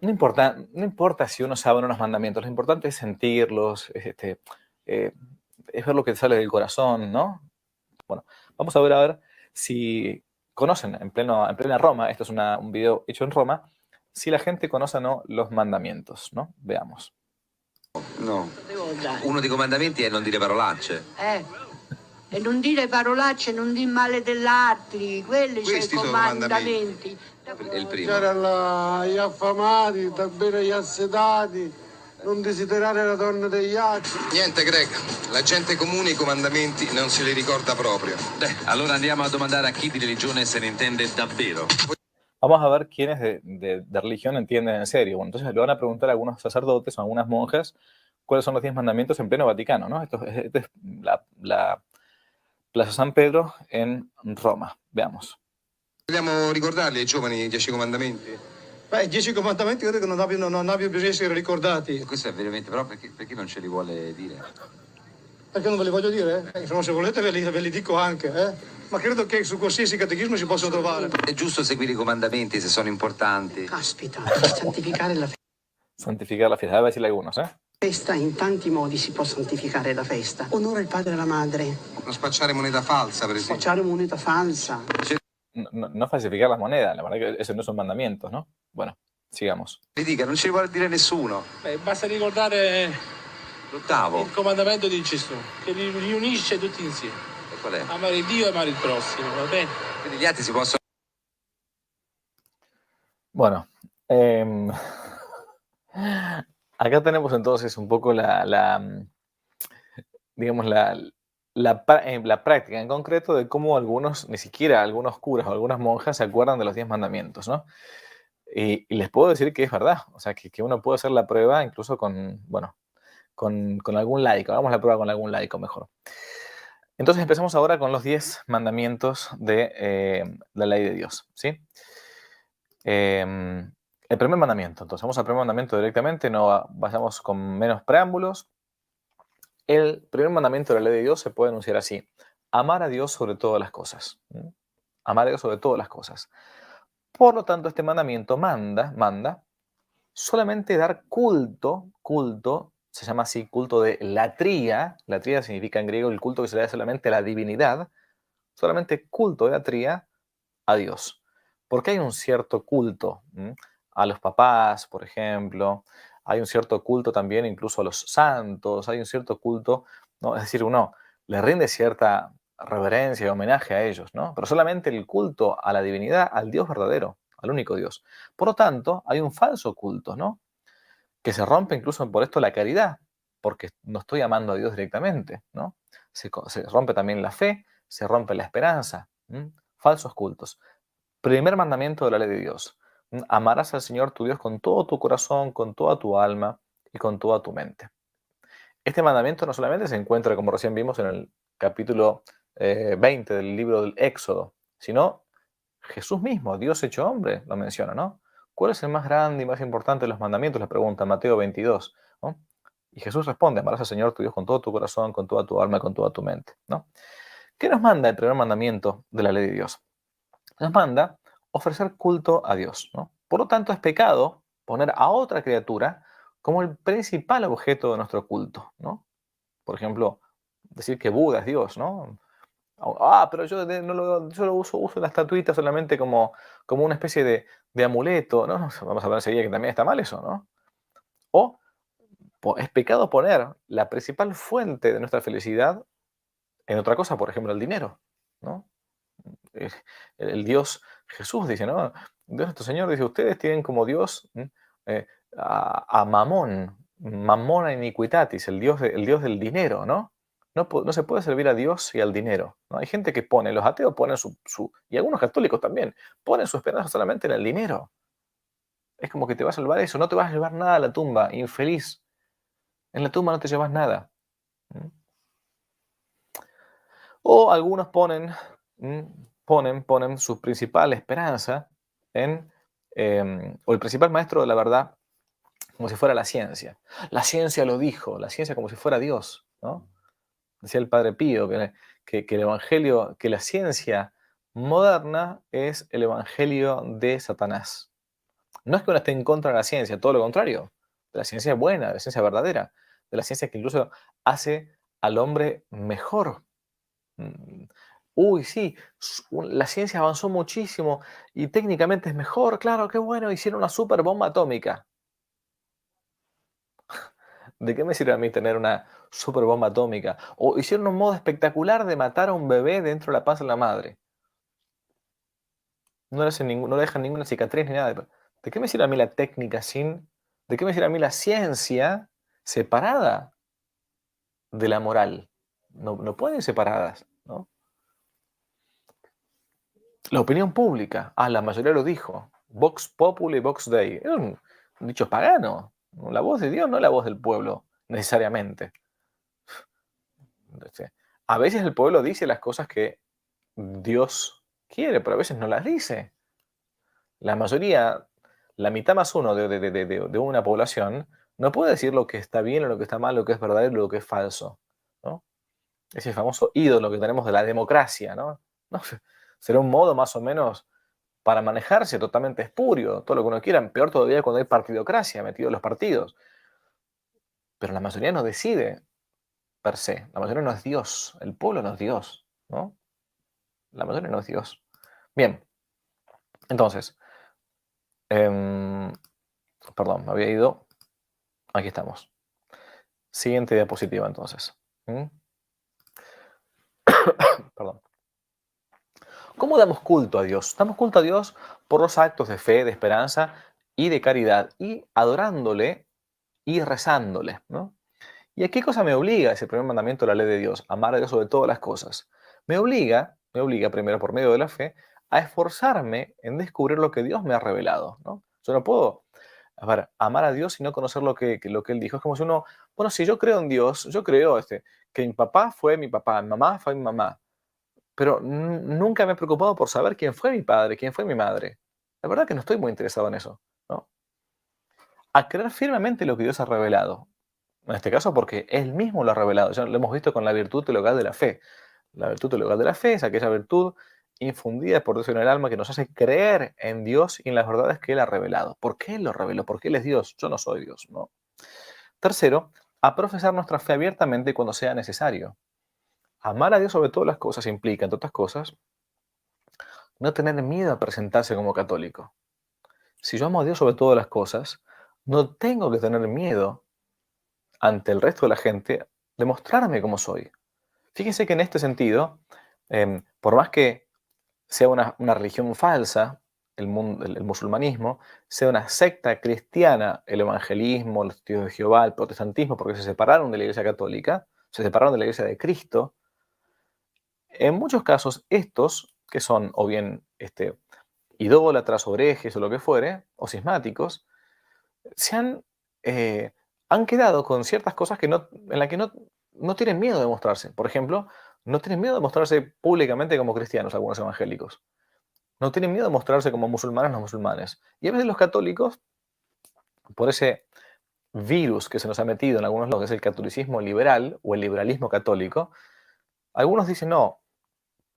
Speaker 1: No importa si uno sabe o no los mandamientos, lo importante es sentirlos, es ver lo que sale del corazón, ¿no? Bueno, vamos a ver si conocen en plena Roma, esto es un video hecho en Roma, si la gente conoce o no los mandamientos, ¿no? Veamos.
Speaker 3: No. Uno dei comandamenti è non dire parolacce.
Speaker 4: E non dire parolacce, non dire male dell'altri, quelli
Speaker 2: Questi
Speaker 4: sono i
Speaker 2: sono
Speaker 4: comandamenti.
Speaker 3: È il primo.
Speaker 5: Mangiare agli affamati, dar bene agli assetati, non desiderare la donna degli altri.
Speaker 2: Niente, Greg. La gente comune i comandamenti non se li ricorda proprio.
Speaker 3: Allora andiamo a domandare a chi di religione se ne intende davvero.
Speaker 1: Vamos a ver quiénes de religión entienden en serio. Bueno, entonces le van a preguntar a algunos sacerdotes o a algunas monjas cuáles son los 10 mandamientos en pleno Vaticano, ¿no? Esto es la Plaza San Pedro en Roma. Veamos.
Speaker 2: Vogliamo ricordarli ai giovani i 10 comandamenti?
Speaker 5: Beh, i 10 comandamenti credo che non abbiano bisogno di essere ricordati.
Speaker 3: Questo è veramente, però perché non ce li vuole dire?
Speaker 5: Perché non ve li voglio dire? Insomma, se volete ve li dico anche, Ma credo che su qualsiasi catechismo si possono trovare.
Speaker 3: È giusto seguire i comandamenti se sono importanti.
Speaker 4: Caspita, santificare la
Speaker 1: Santificar la fiesta. Voy a decirle algunos, ¿eh?
Speaker 4: festa, in tanti modi si può santificare la festa. Onora il padre e la madre,
Speaker 2: Non spacciare moneta falsa, per esempio.
Speaker 4: facciare moneta falsa.
Speaker 1: No falsificar las monedas, la verdad que eso no son mandamientos, ¿no? Bueno, sigamos.
Speaker 3: Li dica, non ce li vuole dire nessuno.
Speaker 6: Beh, basta ricordare
Speaker 3: L'ottavo.
Speaker 6: il comandamento di Gesù, che li unisce tutti insieme.
Speaker 3: E qual è?
Speaker 6: Amare Dio e amare il prossimo, va bene?
Speaker 3: Quindi gli altri si possono...
Speaker 1: Bueno, acá tenemos entonces un poco digamos, la práctica en concreto de cómo ni siquiera algunos curas o algunas monjas se acuerdan de los 10 mandamientos, ¿no? Y les puedo decir que es verdad, o sea, que uno puede hacer la prueba incluso con algún laico. Hagamos la prueba con algún laico mejor. Entonces empezamos ahora con los 10 mandamientos de la ley de Dios, ¿sí? El El primer mandamiento. Entonces, vamos al primer mandamiento directamente, no vayamos con menos preámbulos. El primer mandamiento de la ley de Dios se puede enunciar así: amar a Dios sobre todas las cosas. Amar a Dios sobre todas las cosas. Por lo tanto, este mandamiento manda solamente dar culto, se llama así, culto de latría. Latría significa en griego el culto que se le da solamente a la divinidad, solamente culto de latría a Dios. Porque hay un cierto culto a los papás, por ejemplo, hay un cierto culto también incluso a los santos, hay un cierto culto, ¿no? Es decir, uno le rinde cierta reverencia y homenaje a ellos, ¿no? Pero solamente el culto a la divinidad, al Dios verdadero, al único Dios. Por lo tanto, hay un falso culto, ¿no? Que se rompe incluso por esto la caridad, porque no estoy amando a Dios directamente, ¿no? Se rompe también la fe, se rompe la esperanza, falsos cultos. Primer mandamiento de la ley de Dios: amarás al Señor tu Dios con todo tu corazón, con toda tu alma y con toda tu mente. Este mandamiento no solamente se encuentra, como recién vimos, en el capítulo 20 del libro del Éxodo, sino Jesús mismo, Dios hecho hombre, lo menciona, ¿no? ¿Cuál es el más grande y más importante de los mandamientos? Le pregunta Mateo 22, ¿no? Y Jesús responde: amarás al Señor tu Dios con todo tu corazón, con toda tu alma y con toda tu mente, ¿no? ¿Qué nos manda el primer mandamiento de la ley de Dios? Nos manda ofrecer culto a Dios, ¿no? Por lo tanto, es pecado poner a otra criatura como el principal objeto de nuestro culto, ¿no? Por ejemplo, decir que Buda es Dios, ¿no? Pero yo yo lo uso la estatuita solamente como una especie de amuleto, ¿no? Vamos a ver enseguida que también está mal eso, ¿no? O es pecado poner la principal fuente de nuestra felicidad en otra cosa, por ejemplo, el dinero, ¿no? Eh, El Dios Jesús dice, ¿no? Dios nuestro Señor dice: ustedes tienen como Dios eh, a Mamón, Mamona iniquitatis, el Dios del dinero, ¿no? No se puede servir a Dios y al dinero, ¿no? Hay gente que pone, los ateos ponen y algunos católicos también, ponen su esperanza solamente en el dinero. Es como que te va a salvar eso, no te vas a llevar nada a la tumba, infeliz. En la tumba no te llevas nada. ¿Mm? O algunos ponen su principal esperanza o el principal maestro de la verdad, como si fuera la ciencia. La ciencia lo dijo, la ciencia como si fuera Dios, ¿no? Decía el Padre Pío que el evangelio, que la ciencia moderna es el evangelio de Satanás. No es que uno esté en contra de la ciencia, todo lo contrario. De la ciencia buena, de la ciencia verdadera, de la ciencia que incluso hace al hombre mejor. Mm, Uy, sí, la ciencia avanzó muchísimo y técnicamente es mejor, claro, qué bueno, hicieron una super bomba atómica. ¿De qué me sirve a mí tener una super bomba atómica? O hicieron un modo espectacular de matar a un bebé dentro de la panza de la madre. No le dejan ninguna cicatriz ni nada. ¿De qué me sirve a mí la técnica ¿De qué me sirve a mí la ciencia separada de la moral? No pueden ir separadas, ¿no? La opinión pública. La mayoría lo dijo. Vox populi, vox dei. Es un dicho pagano. La voz de Dios no es la voz del pueblo, necesariamente. A veces el pueblo dice las cosas que Dios quiere, pero a veces no las dice. La mayoría, la mitad más uno de una población, no puede decir lo que está bien o lo que está mal, lo que es verdadero o lo que es falso, ¿no? Ese famoso ídolo que tenemos de la democracia, ¿no? No, será un modo más o menos para manejarse totalmente espurio, todo lo que uno quiera, peor todavía cuando hay partidocracia metido en los partidos. Pero la mayoría no decide per se, la mayoría no es Dios, el pueblo no es Dios, ¿no? La mayoría no es Dios. Bien, entonces, em, perdón, me había ido, aquí estamos. Siguiente diapositiva entonces. Perdón. ¿Cómo damos culto a Dios? Damos culto a Dios por los actos de fe, de esperanza y de caridad, y adorándole y rezándole, ¿no? ¿Y a qué cosa me obliga ese primer mandamiento de la ley de Dios? Amar a Dios sobre todas las cosas. Me obliga primero por medio de la fe a esforzarme en descubrir lo que Dios me ha revelado, ¿no? Yo no puedo, amar a Dios y no conocer lo que Él dijo. Es como si uno, bueno, si yo creo en Dios, yo creo que mi papá fue mi papá, mi mamá fue mi mamá, pero nunca me he preocupado por saber quién fue mi padre, quién fue mi madre. La verdad que no estoy muy interesado en eso, ¿no? a creer firmemente lo que Dios ha revelado. En este caso porque Él mismo lo ha revelado. Ya lo hemos visto con la virtud teologal de la fe. La virtud teologal de la fe es aquella virtud infundida por Dios en el alma que nos hace creer en Dios y en las verdades que Él ha revelado. ¿Por qué Él lo reveló? Porque Él es Dios. Yo no soy Dios, ¿no? Tercero, a profesar nuestra fe abiertamente cuando sea necesario. Amar a Dios sobre todas las cosas implica, entre otras cosas, no tener miedo a presentarse como católico. Si yo amo a Dios sobre todas las cosas, no tengo que tener miedo ante el resto de la gente de mostrarme como soy. Fíjense que en este sentido, por más que sea una religión falsa, el musulmanismo, sea una secta cristiana, el evangelismo, los testigos de Jehová, el protestantismo, porque se separaron de la Iglesia católica, se separaron de la Iglesia de Cristo, en muchos casos estos, que son o bien idólatras o herejes o lo que fuere, o cismáticos, se han quedado con ciertas cosas en las que no tienen miedo de mostrarse. Por ejemplo, no tienen miedo de mostrarse públicamente como cristianos, algunos evangélicos. No tienen miedo de mostrarse como musulmanes los musulmanes. Y a veces los católicos, por ese virus que se nos ha metido en algunos lados, que es el catolicismo liberal o el liberalismo católico, algunos dicen, no,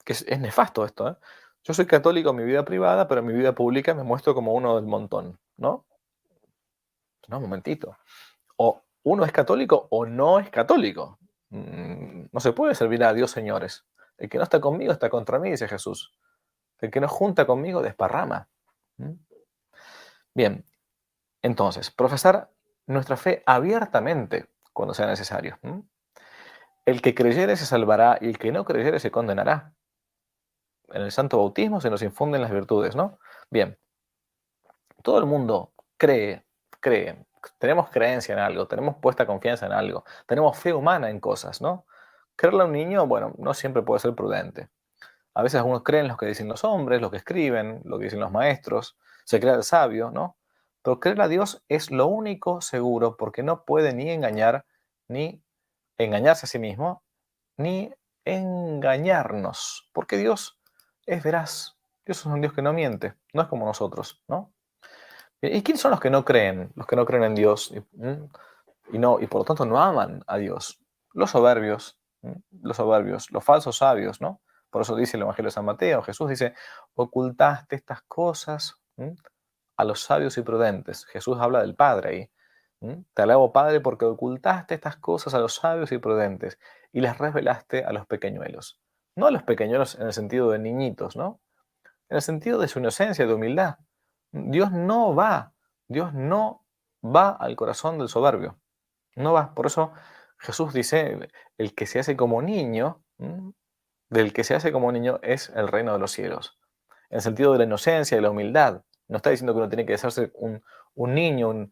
Speaker 1: que es nefasto esto, ¿eh? Yo soy católico en mi vida privada, pero en mi vida pública me muestro como uno del montón, ¿no? No, un momentito. O uno es católico o no es católico. No se puede servir a Dios, señores. El que no está conmigo está contra mí, dice Jesús. El que no junta conmigo desparrama. ¿Mm? Bien, entonces, profesar nuestra fe abiertamente cuando sea necesario. ¿Mm? El que creyere se salvará y el que no creyere se condenará. En el santo bautismo se nos infunden las virtudes, ¿no? Bien, todo el mundo cree. Tenemos creencia en algo, tenemos puesta confianza en algo, tenemos fe humana en cosas, ¿no? Creerle a un niño, bueno, no siempre puede ser prudente. A veces algunos creen lo que dicen los hombres, lo que escriben, lo que dicen los maestros, se cree el sabio, ¿no? Pero creer a Dios es lo único seguro porque no puede ni engañarse a sí mismo, ni engañarnos, porque Dios es veraz. Dios es un Dios que no miente, no es como nosotros, ¿no? ¿Y quiénes son los que no creen? Los que no creen en Dios y por lo tanto no aman a Dios. Los soberbios, los falsos sabios, ¿no? Por eso dice el Evangelio de San Mateo, Jesús dice, ocultaste estas cosas a los sabios y prudentes. Jesús habla del Padre ahí. Te alabo, Padre, porque ocultaste estas cosas a los sabios y prudentes y las revelaste a los pequeñuelos. No a los pequeñuelos en el sentido de niñitos, ¿no? En el sentido de su inocencia, de humildad. Dios no va al corazón del soberbio. No va. Por eso Jesús dice, el que se hace como niño, del que se hace como niño es el reino de los cielos. En el sentido de la inocencia y la humildad. No está diciendo que uno tiene que hacerse un niño, un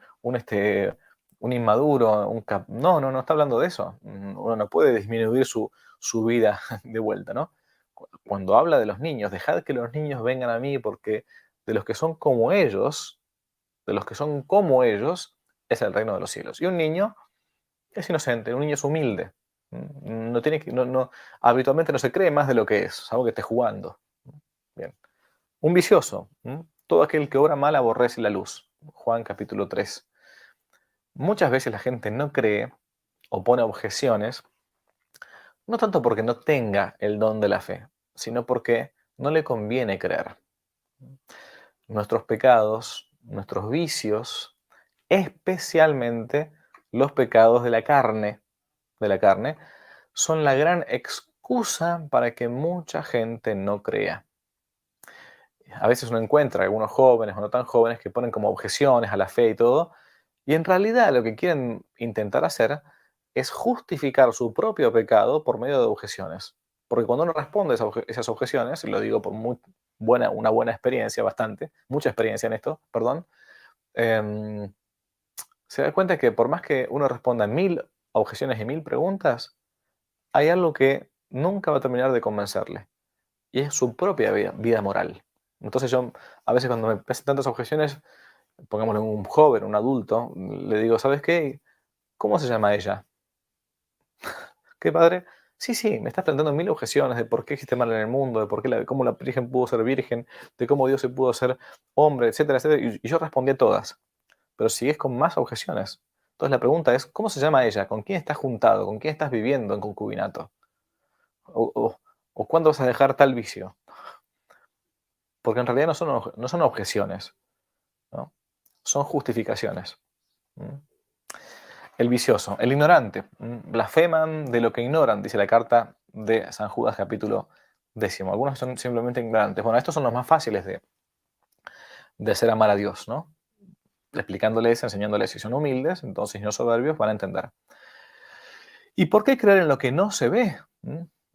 Speaker 1: inmaduro, no está hablando de eso. Uno no puede disminuir su vida de vuelta, ¿no? Cuando habla de los niños, dejad que los niños vengan a mí porque de los que son como ellos, es el reino de los cielos. Y un niño es inocente, un niño es humilde. Habitualmente no se cree más de lo que es, algo que esté jugando. Bien. Un vicioso, todo aquel que obra mal aborrece la luz. Juan capítulo 3. Muchas veces la gente no cree o pone objeciones, no tanto porque no tenga el don de la fe, sino porque no le conviene creer. Nuestros pecados, nuestros vicios, especialmente los pecados de la carne, son la gran excusa para que mucha gente no crea. A veces uno encuentra algunos jóvenes o no tan jóvenes que ponen como objeciones a la fe y todo, y en realidad lo que quieren intentar hacer es justificar su propio pecado por medio de objeciones. Porque cuando uno responde a esas objeciones, y lo digo por una buena experiencia, mucha experiencia en esto, perdón, se da cuenta que por más que uno responda 1000 objeciones y 1000 preguntas, hay algo que nunca va a terminar de convencerle, y es su propia vida moral. Entonces yo, a veces cuando me hacen tantas objeciones, pongámosle un joven, un adulto, le digo, ¿sabes qué? ¿Cómo se llama ella? ¿Qué padre? Sí, me estás planteando 1000 objeciones de por qué existe mal en el mundo, de cómo la Virgen pudo ser virgen, de cómo Dios se pudo ser hombre, etcétera, etcétera. Y yo respondí a todas. pero sigues con más objeciones. Entonces la pregunta es, ¿cómo se llama ella? ¿Con quién estás juntado? ¿Con quién estás viviendo en concubinato? ¿O cuándo vas a dejar tal vicio? Porque en realidad no son objeciones, ¿no? Son justificaciones. ¿Mm? El vicioso, el ignorante, blasfeman de lo que ignoran, dice la carta de San Judas capítulo 10. Algunos son simplemente ignorantes. Bueno, estos son los más fáciles de hacer amar a Dios, ¿no? Explicándoles, enseñándoles, si son humildes, entonces no soberbios, van a entender. ¿Y por qué creer en lo que no se ve?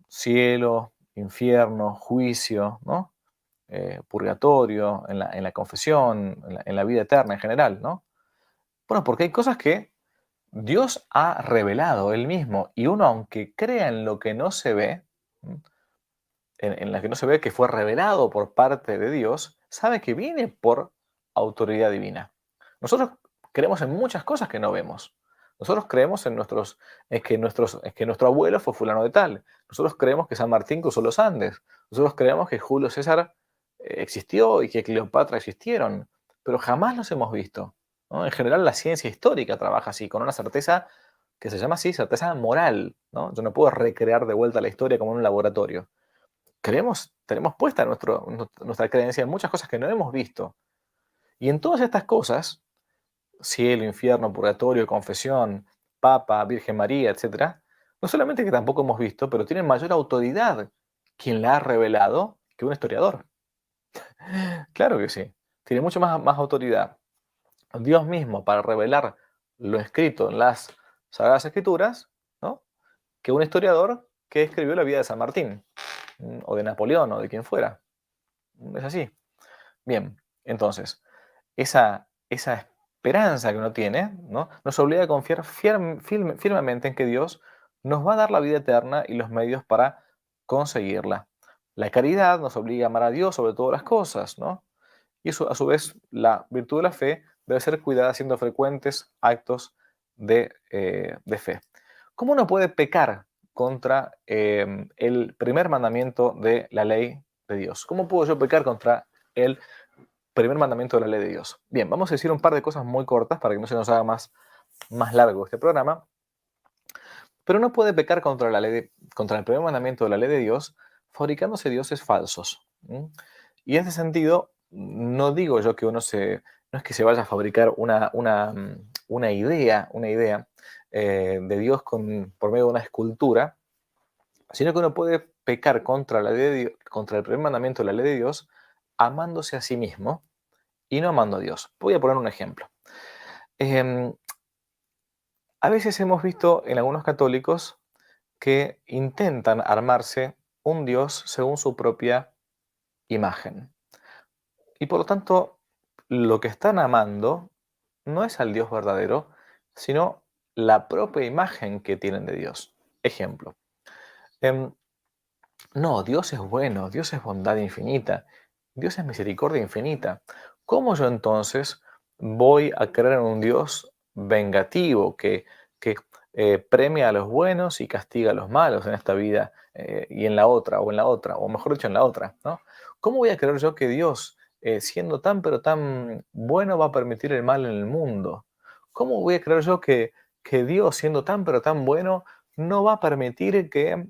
Speaker 1: Cielo, infierno, juicio, ¿no? Purgatorio, en la confesión, en la vida eterna en general, ¿no? Bueno, porque hay cosas que Dios ha revelado Él mismo, y uno, aunque crea en lo que no se ve, en la que no se ve que fue revelado por parte de Dios, sabe que viene por autoridad divina. Nosotros creemos en muchas cosas que no vemos. Nosotros creemos en que nuestro abuelo fue fulano de tal. Nosotros creemos que San Martín cruzó los Andes. Nosotros creemos que Julio César existió y que Cleopatra existieron, pero jamás los hemos visto, ¿no? En general la ciencia histórica trabaja así, con una certeza que se llama así, certeza moral, ¿no? Yo no puedo recrear de vuelta la historia como en un laboratorio. Tenemos puesta nuestra creencia en muchas cosas que no hemos visto. Y en todas estas cosas, cielo, infierno, purgatorio, confesión, Papa, Virgen María, etcétera, no solamente que tampoco hemos visto, pero tienen mayor autoridad quien la ha revelado que un historiador. Claro que sí, tiene mucho más autoridad Dios mismo para revelar lo escrito en las Sagradas Escrituras, ¿no? Que un historiador que escribió la vida de San Martín, o de Napoleón, o de quien fuera. Es así. Bien, entonces, esa esperanza que uno tiene, ¿no? Nos obliga a confiar firmemente en que Dios nos va a dar la vida eterna y los medios para conseguirla. La caridad nos obliga a amar a Dios sobre todas las cosas, ¿no? Y eso, a su vez, la virtud de la fe debe ser cuidada haciendo frecuentes actos de fe. ¿Cómo uno puede pecar contra el primer mandamiento de la ley de Dios? ¿Cómo puedo yo pecar contra el primer mandamiento de la ley de Dios? Bien, vamos a decir un par de cosas muy cortas para que no se nos haga más largo este programa. Pero uno puede pecar contra contra el primer mandamiento de la ley de Dios fabricándose dioses falsos. Y en ese sentido, no digo yo que no es que se vaya a fabricar una idea de Dios por medio de una escultura, sino que uno puede pecar contra contra el primer mandamiento de la ley de Dios amándose a sí mismo y no amando a Dios. Voy a poner un ejemplo. A veces hemos visto en algunos católicos que intentan armarse un Dios según su propia imagen. Y por lo tanto, lo que están amando no es al Dios verdadero, sino la propia imagen que tienen de Dios. Ejemplo. No, Dios es bueno, Dios es bondad infinita, Dios es misericordia infinita. ¿Cómo yo entonces voy a creer en un Dios vengativo que premia a los buenos y castiga a los malos en esta vida y en la otra, o mejor dicho, en la otra, ¿no? ¿Cómo voy a creer yo que Dios, siendo tan pero tan bueno, va a permitir el mal en el mundo? ¿Cómo voy a creer yo que Dios, siendo tan pero tan bueno, no va a permitir que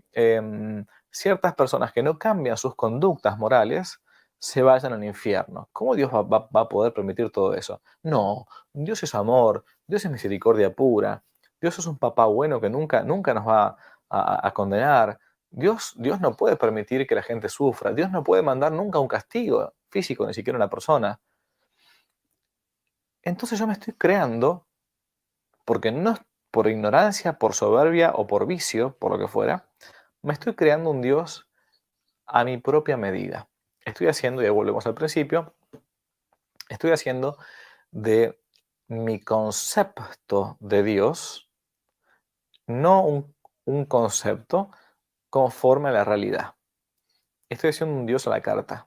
Speaker 1: ciertas personas que no cambian sus conductas morales se vayan al infierno? ¿Cómo Dios va a poder permitir todo eso? No, Dios es amor, Dios es misericordia pura, Dios es un papá bueno que nunca nos va a condenar. Dios no puede permitir que la gente sufra, Dios no puede mandar nunca un castigo físico, ni siquiera a una persona. Entonces yo me estoy creando, porque no por ignorancia, por soberbia o por vicio, por lo que fuera, me estoy creando un Dios a mi propia medida. Estoy haciendo, y ahí volvemos al principio, estoy haciendo de mi concepto de Dios no un concepto conforme a la realidad. Estoy haciendo un Dios a la carta.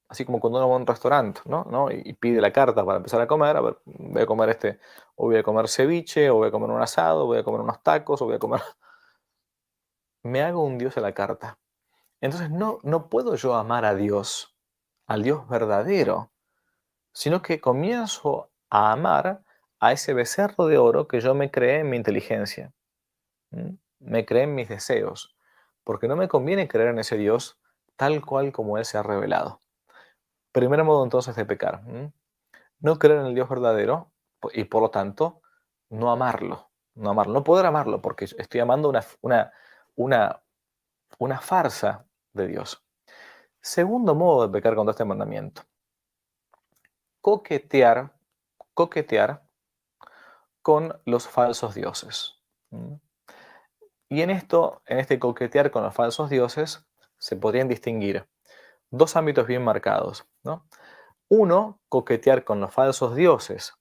Speaker 1: Así como cuando uno va a un restaurante, ¿no? Y pide la carta para empezar a comer. A ver, voy a comer o voy a comer ceviche, o voy a comer un asado, o voy a comer unos tacos, o voy a comer... Me hago un Dios a la carta. Entonces no puedo yo amar a Dios, al Dios verdadero, sino que comienzo a amar a ese becerro de oro que yo me creé en mi inteligencia. Me creé en mis deseos, porque no me conviene creer en ese Dios tal cual como Él se ha revelado. Primer modo entonces de pecar. No creer en el Dios verdadero y por lo tanto no amarlo. No amarlo, no poder amarlo porque estoy amando una, una farsa de Dios. Segundo modo de pecar contra este mandamiento. Coquetear, coquetear con los falsos dioses. Y en este coquetear con los falsos dioses, se podrían distinguir dos ámbitos bien marcados, ¿no? Uno, coquetear con los falsos dioses,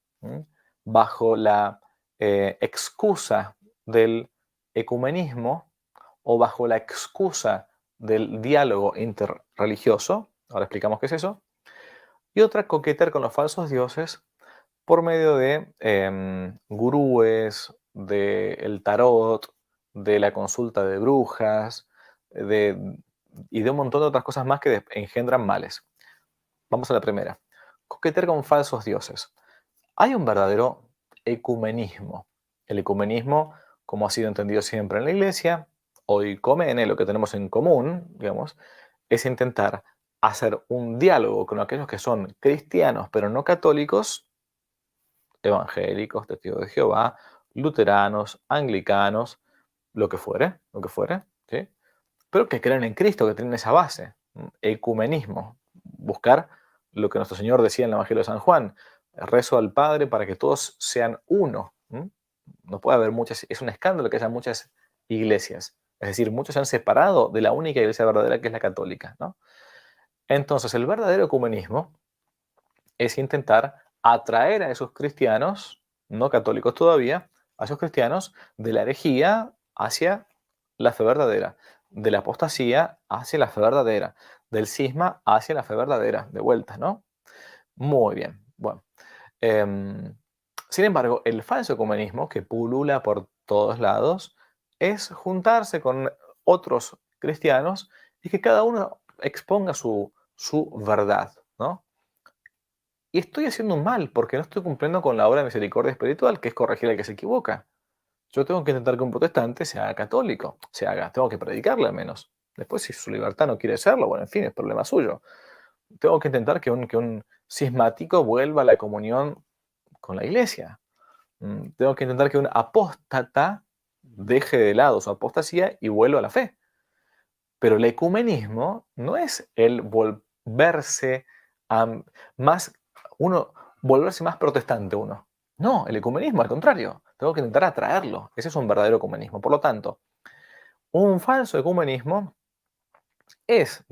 Speaker 1: bajo la excusa del ecumenismo o bajo la excusa del diálogo interreligioso. Ahora explicamos qué es eso. Y otra, coquetear con los falsos dioses por medio de gurúes, del tarot, de la consulta de brujas y de un montón de otras cosas más que engendran males. Vamos a la primera. Coquetear con falsos dioses. Hay un verdadero ecumenismo. El ecumenismo, como ha sido entendido siempre en la Iglesia, oikomene, lo que tenemos en común, digamos, es intentar hacer un diálogo con aquellos que son cristianos pero no católicos, evangélicos, testigos de Jehová, luteranos, anglicanos, lo que fuere, ¿sí? Pero que creen en Cristo, que tienen esa base, ecumenismo, buscar lo que nuestro Señor decía en el Evangelio de San Juan, rezo al Padre para que todos sean uno. No puede haber muchas, es un escándalo que haya muchas iglesias, es decir, muchos se han separado de la única iglesia verdadera que es la católica, ¿no? Entonces, el verdadero ecumenismo es intentar atraer a esos cristianos, no católicos todavía, a esos cristianos de la herejía hacia la fe verdadera, de la apostasía hacia la fe verdadera, del cisma hacia la fe verdadera, de vuelta, ¿no? Muy bien, bueno. Sin embargo, el falso ecumenismo que pulula por todos lados es juntarse con otros cristianos y que cada uno exponga su verdad, ¿no? Y estoy haciendo un mal porque no estoy cumpliendo con la obra de misericordia espiritual, que es corregir al que se equivoca. Yo tengo que intentar que un protestante se haga católico, tengo que predicarle al menos. Después, si su libertad no quiere serlo, bueno, en fin, es problema suyo. Tengo que intentar que un cismático vuelva a la comunión con la iglesia. Tengo que intentar que un apóstata deje de lado su apostasía y vuelva a la fe. Pero el ecumenismo no es el volverse más, volverse más protestante uno. No, el ecumenismo, al contrario, tengo que intentar atraerlo. Ese es un verdadero ecumenismo. Por lo tanto, un falso ecumenismo es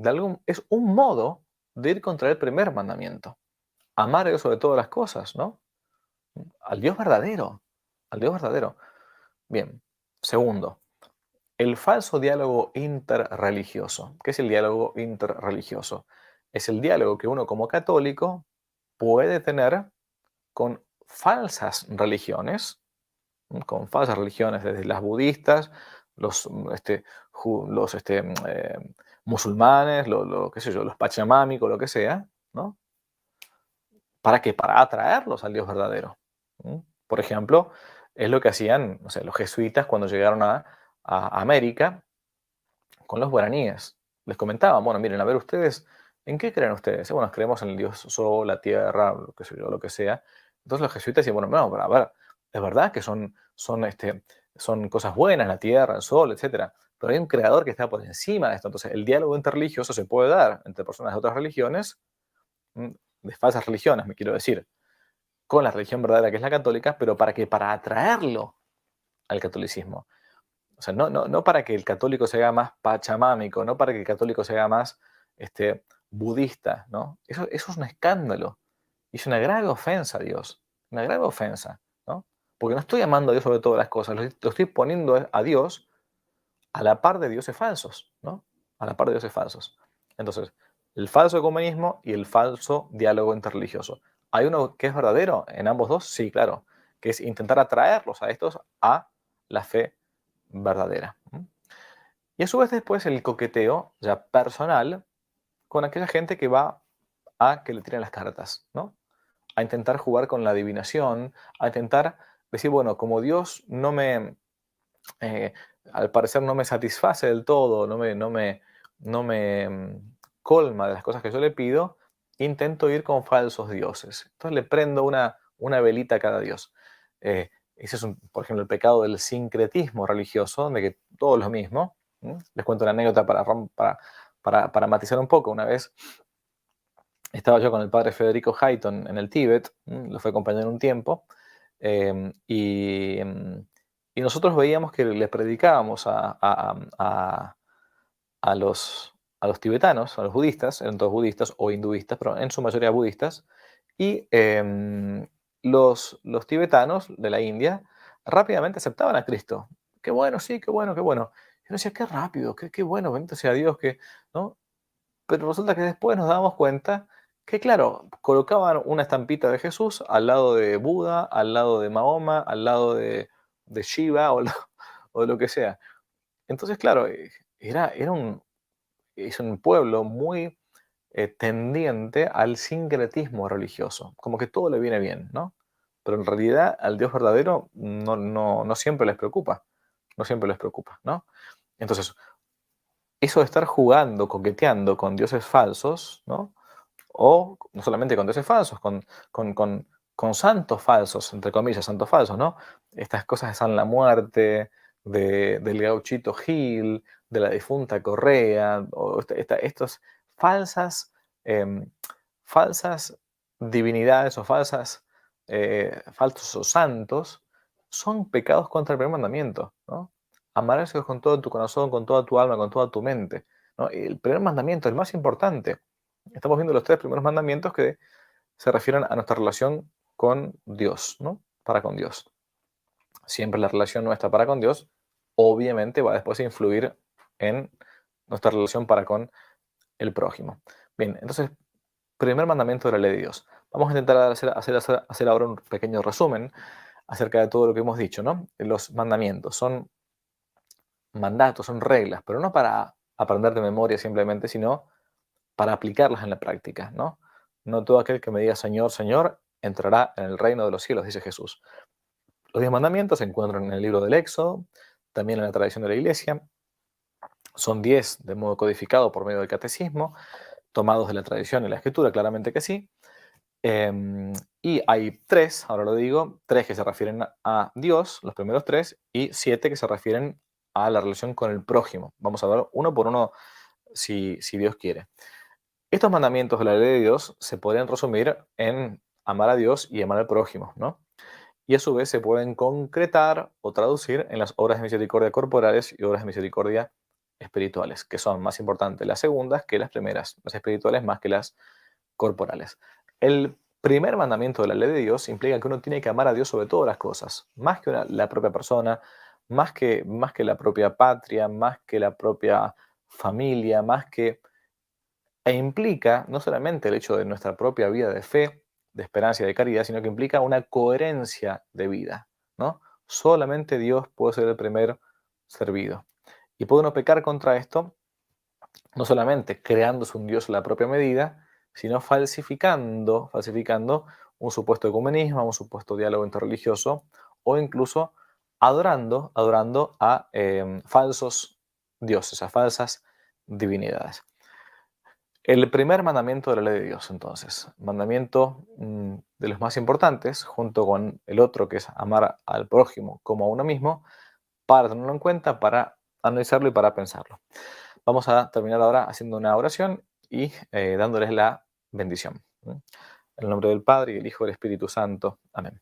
Speaker 1: un modo de ir contra el primer mandamiento. Amar a Dios sobre todas las cosas, ¿no? Al Dios verdadero. Al Dios verdadero. Bien. Segundo, el falso diálogo interreligioso. ¿Qué es el diálogo interreligioso? Es el diálogo que uno como católico puede tener con falsas religiones, desde las budistas, los musulmanes, qué sé yo, los pachamámicos, lo que sea, ¿no? ¿Para qué? Para atraerlos al Dios verdadero. Por ejemplo, es lo que hacían, no sé, los jesuitas cuando llegaron a América con los guaraníes. Les comentaban, bueno, miren, a ver ustedes, ¿en qué creen ustedes? Bueno, creemos en el Dios Sol, la tierra, lo que sé yo, lo que sea. Entonces los jesuitas decían, bueno, no, pero a ver, es verdad que son cosas buenas, la tierra, el sol, etcétera, pero hay un creador que está por encima de esto. Entonces el diálogo interreligioso se puede dar entre personas de otras religiones, de falsas religiones, me quiero decir, con la religión verdadera que es la católica, pero ¿para qué? Para atraerlo al catolicismo. O sea, no para que el católico se haga más pachamámico, no para que el católico se haga más budista, ¿no? Eso es un escándalo. Y es una grave ofensa a Dios. Una grave ofensa, ¿no? Porque no estoy amando a Dios sobre todas las cosas, lo estoy poniendo a Dios a la par de dioses falsos, ¿no? A la par de dioses falsos. Entonces, el falso ecumenismo y el falso diálogo interreligioso. ¿Hay uno que es verdadero en ambos dos? Sí, claro. Que es intentar atraerlos a estos a la fe verdadera. Y a su vez después el coqueteo ya personal con aquella gente que va a que le tiren las cartas, ¿no? a intentar jugar con la adivinación, a intentar decir, bueno, como Dios no me, eh, al parecer no me satisface del todo, no me colma de las cosas que yo le pido, intento ir con falsos dioses. Entonces le prendo una velita a cada dios. Ese es, por ejemplo, el pecado del sincretismo religioso, donde que todo es lo mismo. Les cuento una anécdota para matizar un poco. Una vez estaba yo con el padre Federico Hayton en el Tíbet, lo fue acompañando un tiempo, eh, y, em, y nosotros veíamos que le predicábamos a los tibetanos, a los budistas, eran todos budistas o hinduistas, pero en su mayoría budistas, y los tibetanos de la India rápidamente aceptaban a Cristo. Qué bueno, sí, qué bueno, qué bueno. Yo decía, qué rápido, qué bueno, bendito sea Dios, ¿no? Pero resulta que después nos damos cuenta que, claro, colocaban una estampita de Jesús al lado de Buda, al lado de Mahoma, al lado de Shiva o lo que sea. Entonces, claro, es un pueblo muy tendiente al sincretismo religioso, como que todo le viene bien, ¿no? Pero en realidad al Dios verdadero no siempre les preocupa, no siempre les preocupa, ¿no? Entonces, eso de estar jugando, coqueteando con dioses falsos, ¿no? O no solamente con dioses falsos, con santos falsos, entre comillas, santos falsos, ¿no? Estas cosas de San la Muerte, del gauchito Gil, de la difunta Correa, o estas falsas, em, falsas divinidades o falsos santos, son pecados contra el primer mandamiento, ¿no? Amar a Dios con todo tu corazón, con toda tu alma, con toda tu mente, ¿no? El primer mandamiento, el más importante. Estamos viendo los 3 primeros mandamientos que se refieren a nuestra relación con Dios, ¿no? Para con Dios. Siempre la relación nuestra para con Dios, obviamente, va después a influir en nuestra relación para con el prójimo. Bien, entonces, primer mandamiento de la ley de Dios. Vamos a intentar hacer ahora un pequeño resumen acerca de todo lo que hemos dicho, ¿no? Los mandamientos son mandatos, son reglas, pero no para aprender de memoria simplemente, sino para aplicarlas en la práctica, ¿no? No todo aquel que me diga Señor, Señor, entrará en el reino de los cielos, dice Jesús. Los 10 mandamientos se encuentran en el libro del Éxodo, también en la tradición de la Iglesia. Son 10 de modo codificado por medio del catecismo, tomados de la tradición y la escritura, claramente que sí. Y hay 3, ahora lo digo, 3 que se refieren a Dios, los primeros 3, y 7 que se refieren a la relación con el prójimo. Vamos a ver uno por uno si Dios quiere. Estos mandamientos de la ley de Dios se podrían resumir en amar a Dios y amar al prójimo, ¿no? Y a su vez se pueden concretar o traducir en las obras de misericordia corporales y obras de misericordia espirituales, que son más importantes las segundas que las primeras, las espirituales más que las corporales. El primer mandamiento de la ley de Dios implica que uno tiene que amar a Dios sobre todas las cosas, más que la propia persona, más que la propia patria, más que la propia familia, e implica no solamente el hecho de nuestra propia vida de fe, de esperanza y de caridad, sino que implica una coherencia de vida, ¿no? Solamente Dios puede ser el primer servido. Y puede uno pecar contra esto, no solamente creándose un Dios a la propia medida, sino falsificando un supuesto ecumenismo, un supuesto diálogo interreligioso, o incluso adorando a falsos dioses, a falsas divinidades. El primer mandamiento de la ley de Dios, entonces, mandamiento de los más importantes, junto con el otro que es amar al prójimo como a uno mismo, para tenerlo en cuenta, para analizarlo y para pensarlo. Vamos a terminar ahora haciendo una oración y dándoles la bendición. En el nombre del Padre, y del Hijo y del Espíritu Santo. Amén.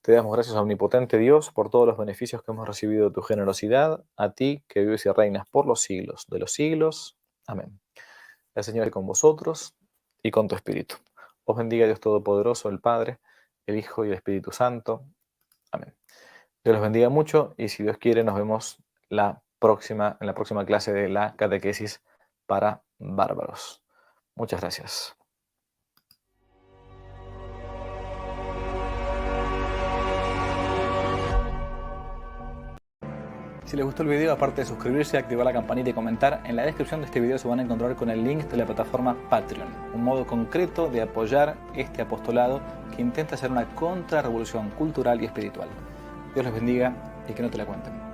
Speaker 1: Te damos gracias, omnipotente Dios, por todos los beneficios que hemos recibido de tu generosidad, a ti que vives y reinas por los siglos de los siglos. Amén. El Señor es con vosotros y con tu espíritu. Os bendiga Dios Todopoderoso, el Padre, el Hijo y el Espíritu Santo. Amén. Dios los bendiga mucho y si Dios quiere nos vemos en la próxima clase de la catequesis para bárbaros. Muchas gracias. Si les gustó el video, aparte de suscribirse, activar la campanita y comentar, en la descripción de este video se van a encontrar con el link de la plataforma Patreon, un modo concreto de apoyar este apostolado que intenta hacer una contrarrevolución cultural y espiritual. Dios les bendiga y que no te la cuenten.